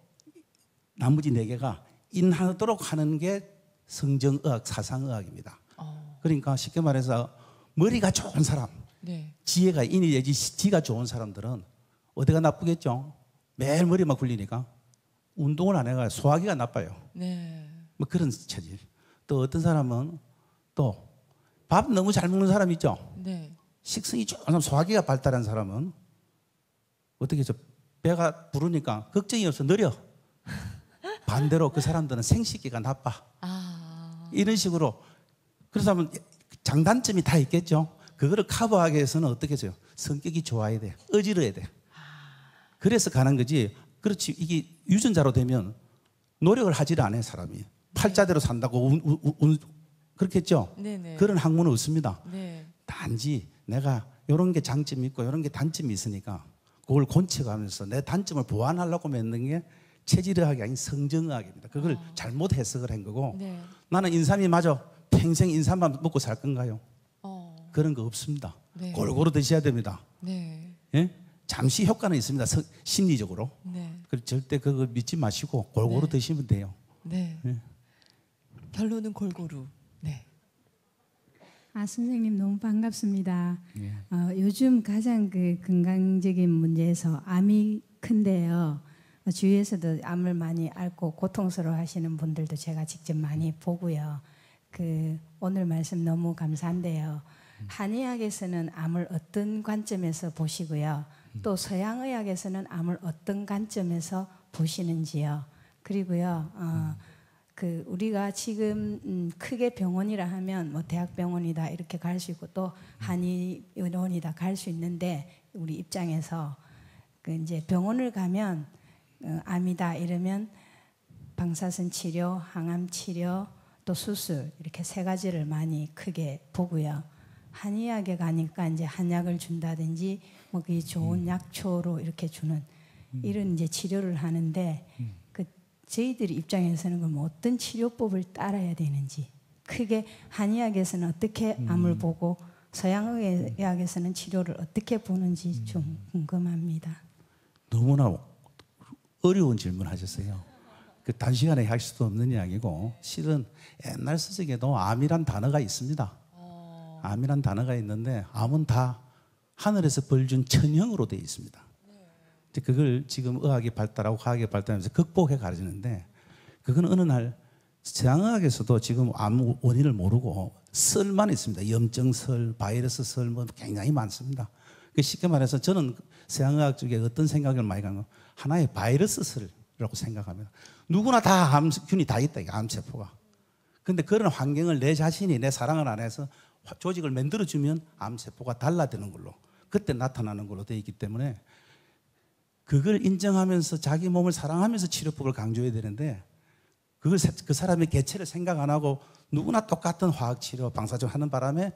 나머지 네 개가 인하도록 하는 게 성정의학, 사상의학입니다. 그러니까 쉽게 말해서 머리가 좋은 사람, 네. 지혜가 인의예지지가 좋은 사람들은 어디가 나쁘겠죠? 매일 머리만 굴리니까 운동을 안 해가 소화기가 나빠요. 네. 뭐 그런 체질. 또 어떤 사람은 또 밥 너무 잘 먹는 사람 있죠. 네. 식성이 좋은 사람, 소화기가 발달한 사람은 어떻게 해서 배가 부르니까 걱정이 없어 느려. 반대로 그 사람들은 생식기가 나빠. 이런 식으로 그래서 하면 장단점이 다 있겠죠. 그거를 커버하기 위해서는 어떻게 해서요? 성격이 좋아야 돼. 어지러야 돼. 그래서 가는 거지. 그렇지. 이게 유전자로 되면 노력을 하지를 않아요, 사람이. 팔자대로 산다고 그렇겠죠? 네네. 그런 학문은 없습니다. 네. 단지 내가 이런 게 장점이 있고 이런 게 단점이 있으니까 그걸 곤치가면서 내 단점을 보완하려고 맺는 게 체질의학이 아닌 성정의학입니다. 그걸 잘못 해석을 한 거고 네. 나는 인삼이 맞아. 평생 인삼만 먹고 살 건가요? 그런 거 없습니다. 네. 골고루 드셔야 됩니다. 네. 예? 잠시 효과는 있습니다. 심리적으로. 네. 절대 그거 믿지 마시고 골고루 네. 드시면 돼요. 네. 예. 결론은 골고루. 네. 선생님 너무 반갑습니다. 예. 요즘 가장 그 건강적인 문제에서 암이 큰데요. 주위에서도 암을 많이 앓고 고통스러워하시는 분들도 제가 직접 많이 보고요. 오늘 말씀 너무 감사한데요. 한의학에서는 암을 어떤 관점에서 보시고요. 또 서양의학에서는 암을 어떤 관점에서 보시는지요. 그리고요. 우리가 지금 크게 병원이라 하면 뭐 대학병원이다 이렇게 갈 수 있고 또 한의원이다 갈 수 있는데 우리 입장에서 이제 병원을 가면 암이다 이러면 방사선 치료, 항암 치료, 또 수술 이렇게 세 가지를 많이 크게 보고요. 한의학에 가니까 이제 한약을 준다든지 뭐 그 좋은 약초로 이렇게 주는 이런 이제 치료를 하는데 저희들 입장에서는 그럼 어떤 치료법을 따라야 되는지 크게 한의학에서는 어떻게 암을 보고 서양의학에서는 치료를 어떻게 보는지 좀 궁금합니다. 너무나 어려운 질문 하셨어요. 단시간에 할 수도 없는 이야기고 실은 옛날 서적에도 암이란 단어가 있습니다. 암이란 단어가 있는데 암은 다 하늘에서 벌 준 천형으로 되어 있습니다. 그걸 지금 의학이 발달하고 과학이 발달하면서 극복해 가지는데 그건 어느 날 서양의학에서도 지금 암 원인을 모르고 설만 있습니다. 염증설, 바이러스설 뭐 굉장히 많습니다. 쉽게 말해서 저는 서양의학 쪽에 어떤 생각을 많이 가면 하나의 바이러스설이라고 생각합니다. 누구나 다 암균이 다 있다, 암세포가. 근데 그런 환경을 내 자신이 내 사랑을 안에서 조직을 만들어주면 암세포가 달라지는 걸로 그때 나타나는 걸로 되어 있기 때문에 그걸 인정하면서 자기 몸을 사랑하면서 치료법을 강조해야 되는데 그걸 그 사람의 개체를 생각 안 하고 누구나 똑같은 화학치료, 방사선 하는 바람에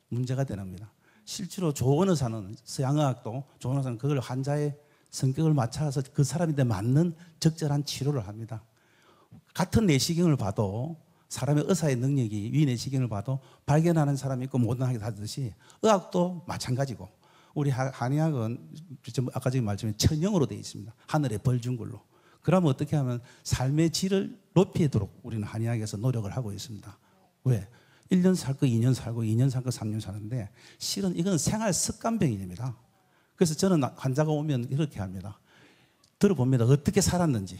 문제가 되는 겁니다. 실제로 좋은 의사는 서양의학도 좋은 의사는 그걸 환자의 성격을 맞춰서 그 사람한테 맞는 적절한 치료를 합니다. 같은 내시경을 봐도 사람의 의사의 능력이 위내시경을 봐도 발견하는 사람이 있고 못 하게 하듯이 의학도 마찬가지고 우리 한의학은 아까 전에 말씀드린 천형으로 되어 있습니다. 하늘에 벌 준 걸로. 그러면 어떻게 하면 삶의 질을 높이도록 우리는 한의학에서 노력을 하고 있습니다. 왜? 1년 살고 2년 살고 2년 살고 3년 사는데 실은 이건 생활 습관병입니다. 그래서 저는 환자가 오면 이렇게 합니다. 들어봅니다. 어떻게 살았는지.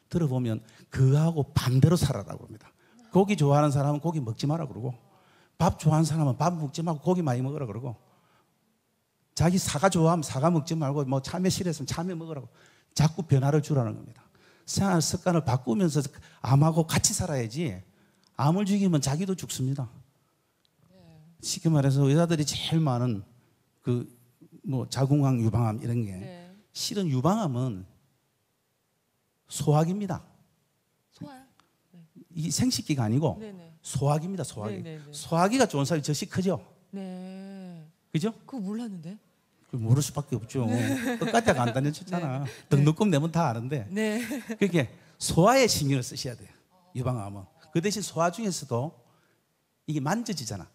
들어보면 그하고 반대로 살아라고 합니다. 고기 좋아하는 사람은 고기 먹지 마라 그러고 밥 좋아하는 사람은 밥 먹지 말고 고기 많이 먹으라 그러고 자기 사과 좋아하면 사과 먹지 말고 뭐 참외 싫어했으면 참외 먹으라고 자꾸 변화를 주라는 겁니다. 생활 습관을 바꾸면서 암하고 같이 살아야지 암을 죽이면 자기도 죽습니다. 쉽게 말해서 의사들이 제일 많은 그 뭐 자궁암, 유방암 이런 게 실은 유방암은 소화기입니다. 소화요? 이 생식기가 아니고 네네. 소화기입니다. 소화기. 네네네. 소화기가 좋은 사람이 젖이 크죠. 네. 그죠? 그거 몰랐는데. 모를 수밖에 없죠. 끝까지 안 다녔잖아. 등록금 내면 다 아는데. 네. 그렇게 소화에 신경을 쓰셔야 돼요. 유방암은. 그 대신 소화 중에서도 이게 만져지잖아.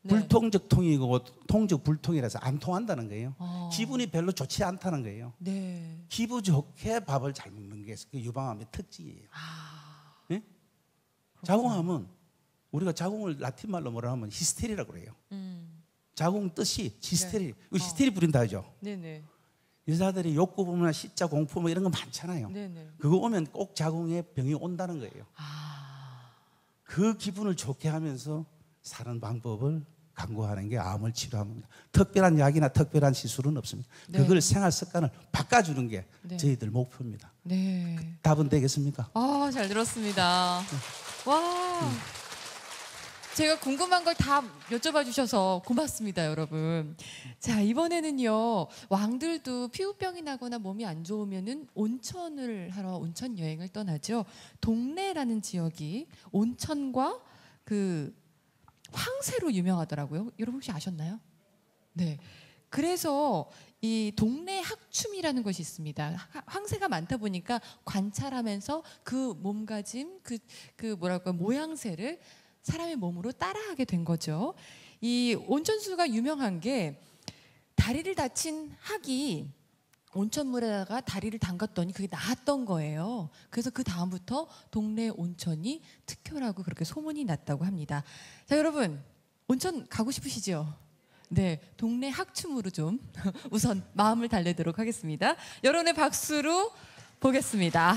네. 불통적 통이고 통적 불통이라서 안 통한다는 거예요. 기분이 별로 좋지 않다는 거예요. 네. 기분 좋게 밥을 잘 먹는 게 그 유방암의 특징이에요. 네? 자궁암은 우리가 자궁을 라틴 말로 뭐라 하면 히스테리라고 그래요. 자궁 뜻이 히스테리. 히스테리 부린다 하죠. 네네. 여자들이 욕구 부문이나 시자 공포 뭐 이런 거 많잖아요. 네네. 그거 오면 꼭 자궁에 병이 온다는 거예요. 그 기분을 좋게 하면서 사는 방법을 강구하는 게 암을 치료합니다. 특별한 약이나 특별한 시술은 없습니다. 네. 그걸 생활 습관을 바꿔주는 게 네. 저희들 목표입니다. 네. 답은 되겠습니까? 아, 잘 들었습니다. 와. 제가 궁금한 걸 다 여쭤봐 주셔서 고맙습니다, 여러분. 자, 이번에는요. 왕들도 피부병이 나거나 몸이 안 좋으면은 온천을 하러 온천 여행을 떠나죠. 동래라는 지역이 온천과 그 황새로 유명하더라고요. 여러분 혹시 아셨나요? 네. 그래서 이 동래 학춤이라는 것이 있습니다. 황새가 많다 보니까 관찰하면서 그 몸가짐, 그 뭐랄까 모양새를 사람의 몸으로 따라하게 된 거죠. 이 온천수가 유명한 게 다리를 다친 학이 온천물에다가 다리를 담갔더니 그게 나았던 거예요. 그래서 그 다음부터 동네 온천이 특효라고 그렇게 소문이 났다고 합니다. 자, 여러분 온천 가고 싶으시죠? 네, 동네 학춤으로 좀 우선 마음을 달래도록 하겠습니다. 여러분의 박수로 보겠습니다.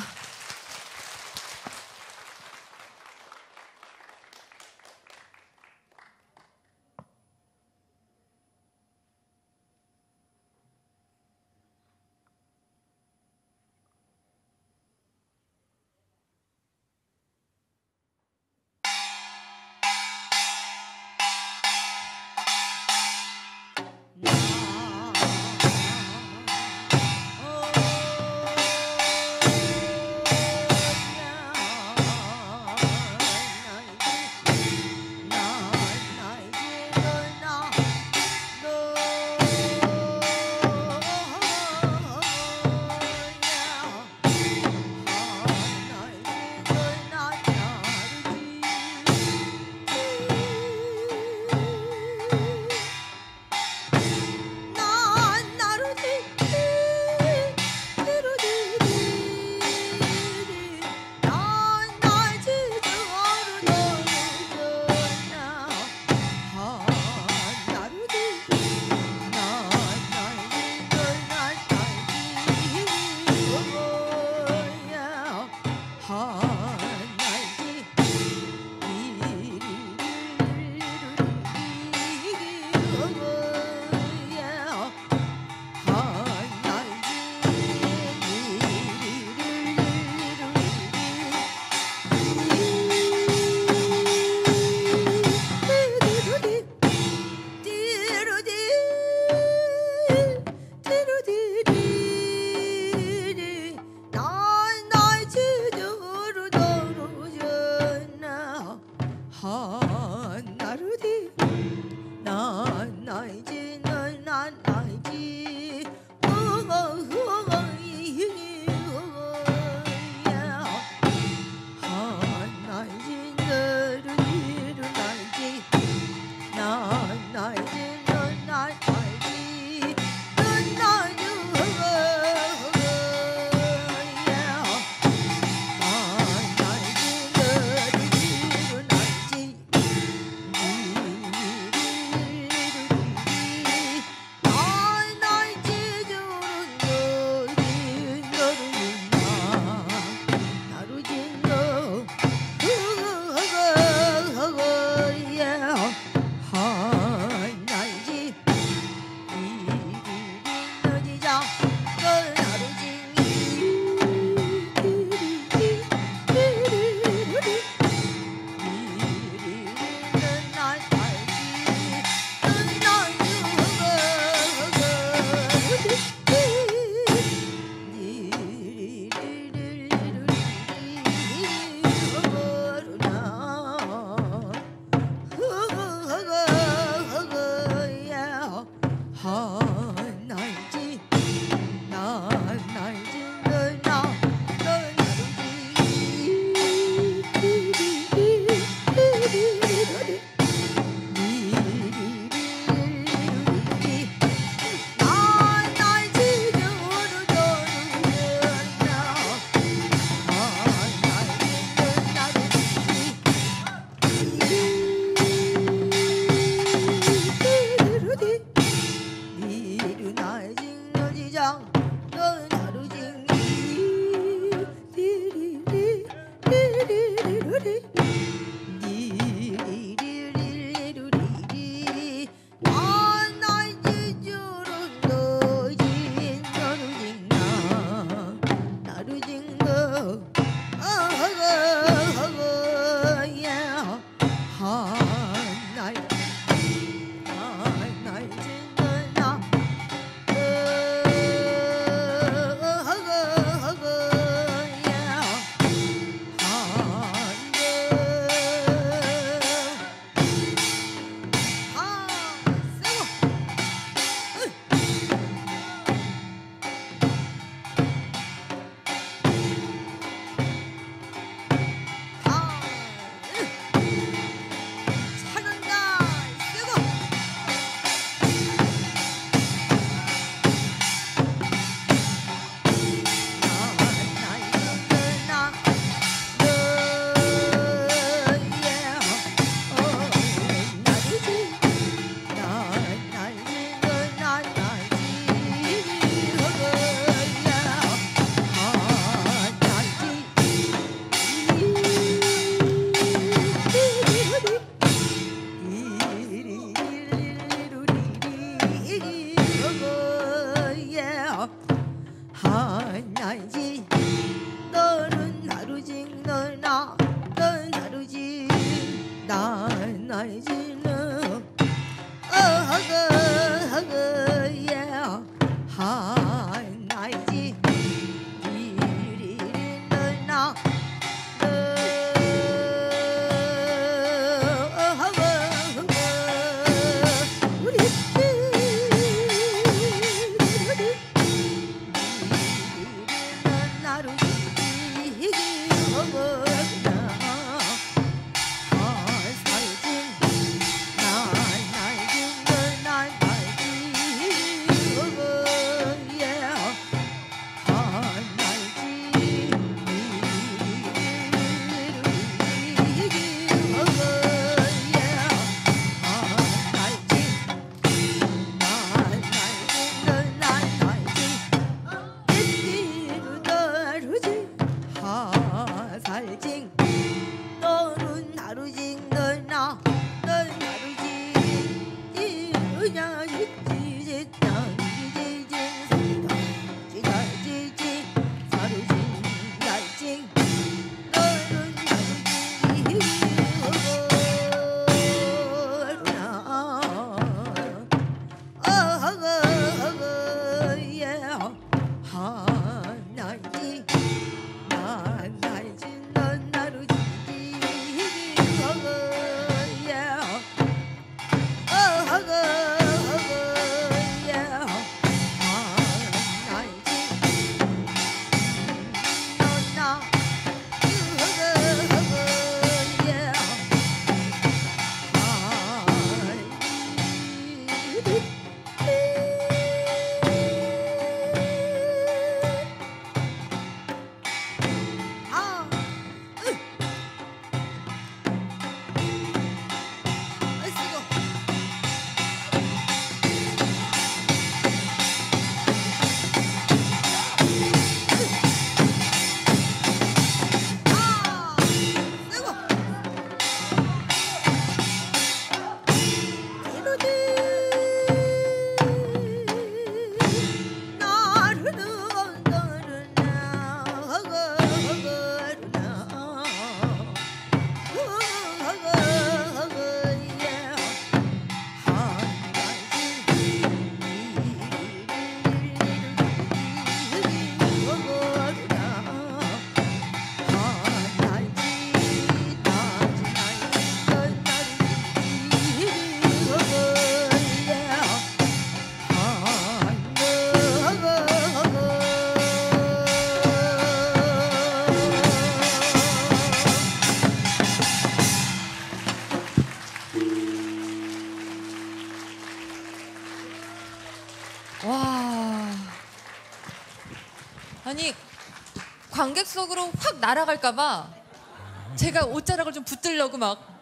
와. 아니 관객석으로 확 날아갈까봐 제가 옷자락을 좀 붙들려고 막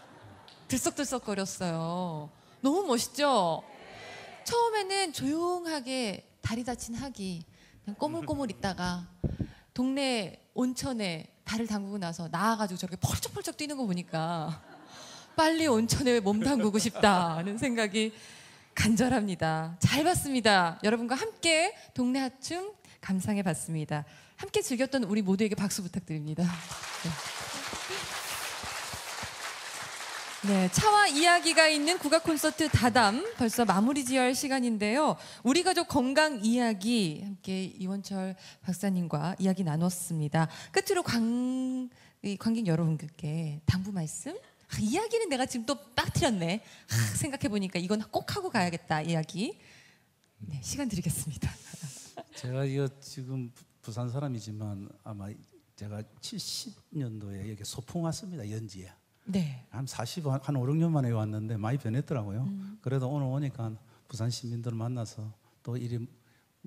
들썩들썩거렸어요. 너무 멋있죠? 처음에는 조용하게 다리 다친 하기 그냥 꼬물꼬물 있다가 동네 온천에 발을 담그고 나서 나와가지고 저렇게 펄쩍펄쩍 뛰는 거 보니까 빨리 온천에 몸 담그고 싶다는 생각이 간절합니다. 잘 봤습니다. 여러분과 함께 동네 하춤 감상해 봤습니다. 함께 즐겼던 우리 모두에게 박수 부탁드립니다. 네, 차와 이야기가 있는 국악 콘서트 다담 벌써 마무리 지어야 할 시간인데요. 우리 가족 건강 이야기 함께 이원철 박사님과 이야기 나눴습니다. 끝으로 관객 여러분께 당부 말씀. 이야기는 내가 지금 또 빠뜨렸네. 생각해 보니까 이건 꼭 하고 가야겠다 이야기. 네, 시간 드리겠습니다. 제가 이거 지금 부산 사람이지만 아마 제가 70년도에 여기 소풍 왔습니다. 연지에. 네. 한 5, 6년 만에 왔는데 많이 변했더라고요. 그래도 오늘 오니까 부산 시민들 만나서 또 이런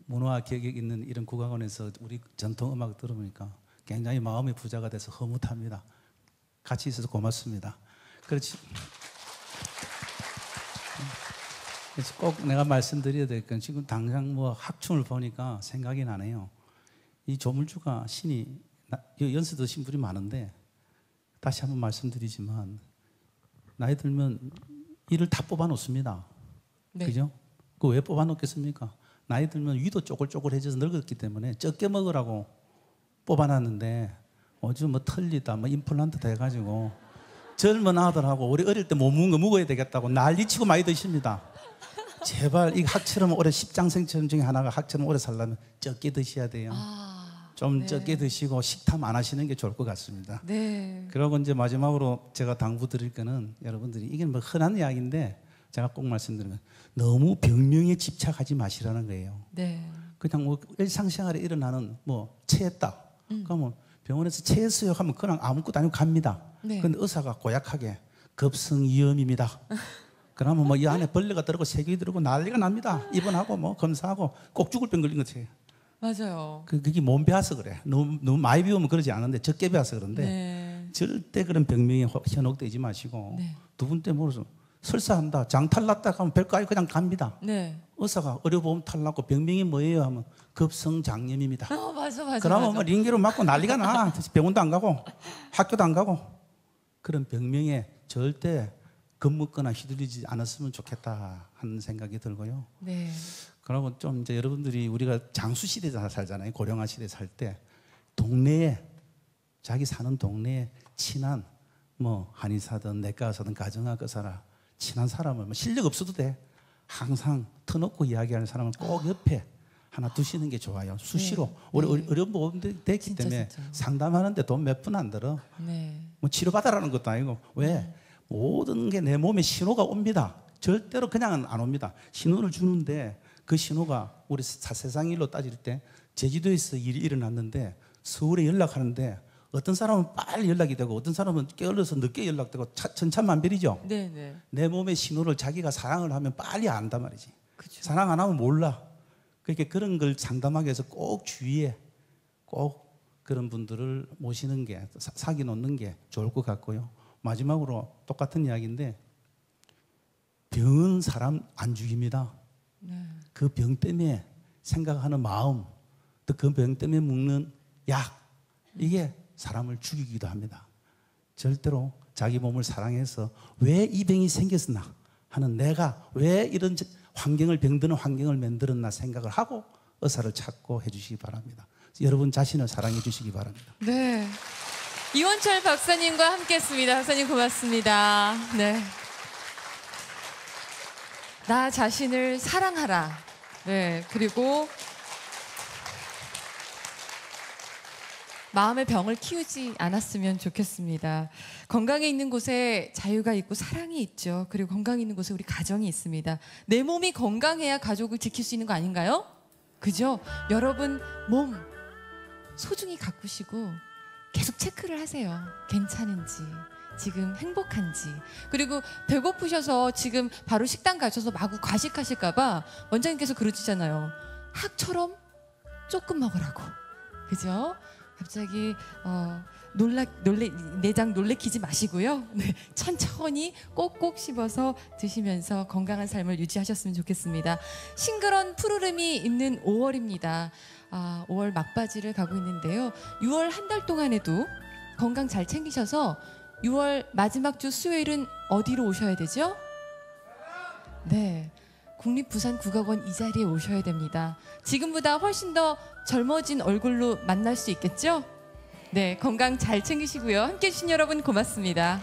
문화 격이 있는 이런 국악원에서 우리 전통 음악 들으니까 굉장히 마음의 부자가 돼서 흐뭇합니다. 같이 있어서 고맙습니다. 그렇지. 그래서 꼭 내가 말씀드려야 될 건 지금 당장 뭐 학춤을 보니까 생각이 나네요. 이 조물주가 신이 연세 드신 분이 많은데 다시 한번 말씀드리지만 나이 들면 이를 다 뽑아 놓습니다. 네. 그죠? 그 왜 뽑아 놓겠습니까? 나이 들면 위도 쪼글쪼글해져서 늙었기 때문에 적게 먹으라고 뽑아 놨는데 요즘 뭐 털리다 뭐 임플란트 다 해가지고 젊은 아들하고 우리 어릴 때 못 먹은 거 먹어야 되겠다고 난리치고 많이 드십니다. 제발 이 학처럼 오래 십장생처럼 중에 하나가 학처럼 오래 살려면 적게 드셔야 돼요. 좀 네. 적게 드시고 식탐 안 하시는 게 좋을 것 같습니다. 네. 그리고 이제 마지막으로 제가 당부드릴 거는 여러분들이 이게 뭐 흔한 이야기인데 제가 꼭 말씀드리면 너무 병명에 집착하지 마시라는 거예요. 네. 그냥 뭐 일상생활에 일어나는 뭐 체했다. 그러면 병원에서 체했어요 하면 그냥 아무것도 아니고 갑니다. 네. 근데 의사가 고약하게 급성위험입니다. 그러면 뭐 이 안에 벌레가 들어고 세균이 들어고 난리가 납니다. 입원하고 뭐 검사하고 꼭 죽을 병 걸린 것이에요. 맞아요. 그게 못 배워서 그래. 너무 많이 배우면 그러지 않은데 적게 배워서 그런데 네. 절대 그런 병명에 현혹되지 마시고 네. 두 분 때문에 설사한다, 장탈났다 하면 별거 아니고 그냥 갑니다. 네. 의사가 의료보험 탈났고 병명이 뭐예요 하면 급성장염입니다. 맞아. 그러면 뭐 링기로 맞고 난리가 나. 병원도 안 가고 학교도 안 가고 그런 병명에 절대 겁먹거나 휘둘리지 않았으면 좋겠다 하는 생각이 들고요. 네. 그러고 좀 이제 여러분들이 우리가 장수 시대에 살잖아요. 고령화 시대에 살 때 동네에 자기 사는 동네에 친한 뭐 한의사든 내과 의사든 가정학 의사라 친한 사람을 뭐 실력 없어도 돼. 항상 터놓고 이야기하는 사람을 꼭 옆에 하나 두시는 게 좋아요. 수시로. 우리 어려운 부분 됐기 때문에 진짜. 상담하는데 돈 몇 푼 안 들어. 네. 뭐 치료받아라는 것도 아니고 왜? 모든 게 내 몸에 신호가 옵니다. 절대로 그냥 안 옵니다. 신호를 주는데 그 신호가 우리 세상 일로 따질 때 제주도에서 일이 일어났는데 서울에 연락하는데 어떤 사람은 빨리 연락이 되고 어떤 사람은 게을러서 늦게 연락되고 천차만별이죠. 네. 내 몸의 신호를 자기가 사랑을 하면 빨리 안단 말이지. 그쵸. 사랑 안 하면 몰라. 그러니까 그런 걸 상담하기 위해서 꼭 주위에 꼭 그런 분들을 모시는 게 사귀 놓는 게 좋을 것 같고요. 마지막으로 똑같은 이야기인데 병은 사람 안 죽입니다. 그 병 때문에 생각하는 마음 또 그 병 때문에 먹는 약 이게 사람을 죽이기도 합니다. 절대로 자기 몸을 사랑해서 왜 이 병이 생겼나 하는 내가 왜 이런 환경을 병드는 환경을 만들었나 생각을 하고 의사를 찾고 해주시기 바랍니다. 여러분 자신을 사랑해 주시기 바랍니다. 네. 이원철 박사님과 함께했습니다. 박사님 고맙습니다. 네. 나 자신을 사랑하라. 네. 그리고 마음의 병을 키우지 않았으면 좋겠습니다. 건강에 있는 곳에 자유가 있고 사랑이 있죠. 그리고 건강에 있는 곳에 우리 가정이 있습니다. 내 몸이 건강해야 가족을 지킬 수 있는 거 아닌가요? 그죠? 여러분 몸 소중히 가꾸시고 계속 체크를 하세요. 괜찮은지, 지금 행복한지. 그리고 배고프셔서 지금 바로 식당 가셔서 마구 과식하실까 봐 원장님께서 그러시잖아요. 학처럼 조금 먹으라고. 그죠? 갑자기 내장 놀래키지 마시고요. 네, 천천히 꼭꼭 씹어서 드시면서 건강한 삶을 유지하셨으면 좋겠습니다. 싱그런 푸르름이 있는 5월입니다. 5월 막바지를 가고 있는데요. 6월 한 달 동안에도 건강 잘 챙기셔서 6월 마지막 주 수요일은 어디로 오셔야 되죠? 네, 국립부산국악원 이 자리에 오셔야 됩니다. 지금보다 훨씬 더 젊어진 얼굴로 만날 수 있겠죠? 네, 건강 잘 챙기시고요. 함께해 주신 여러분 고맙습니다.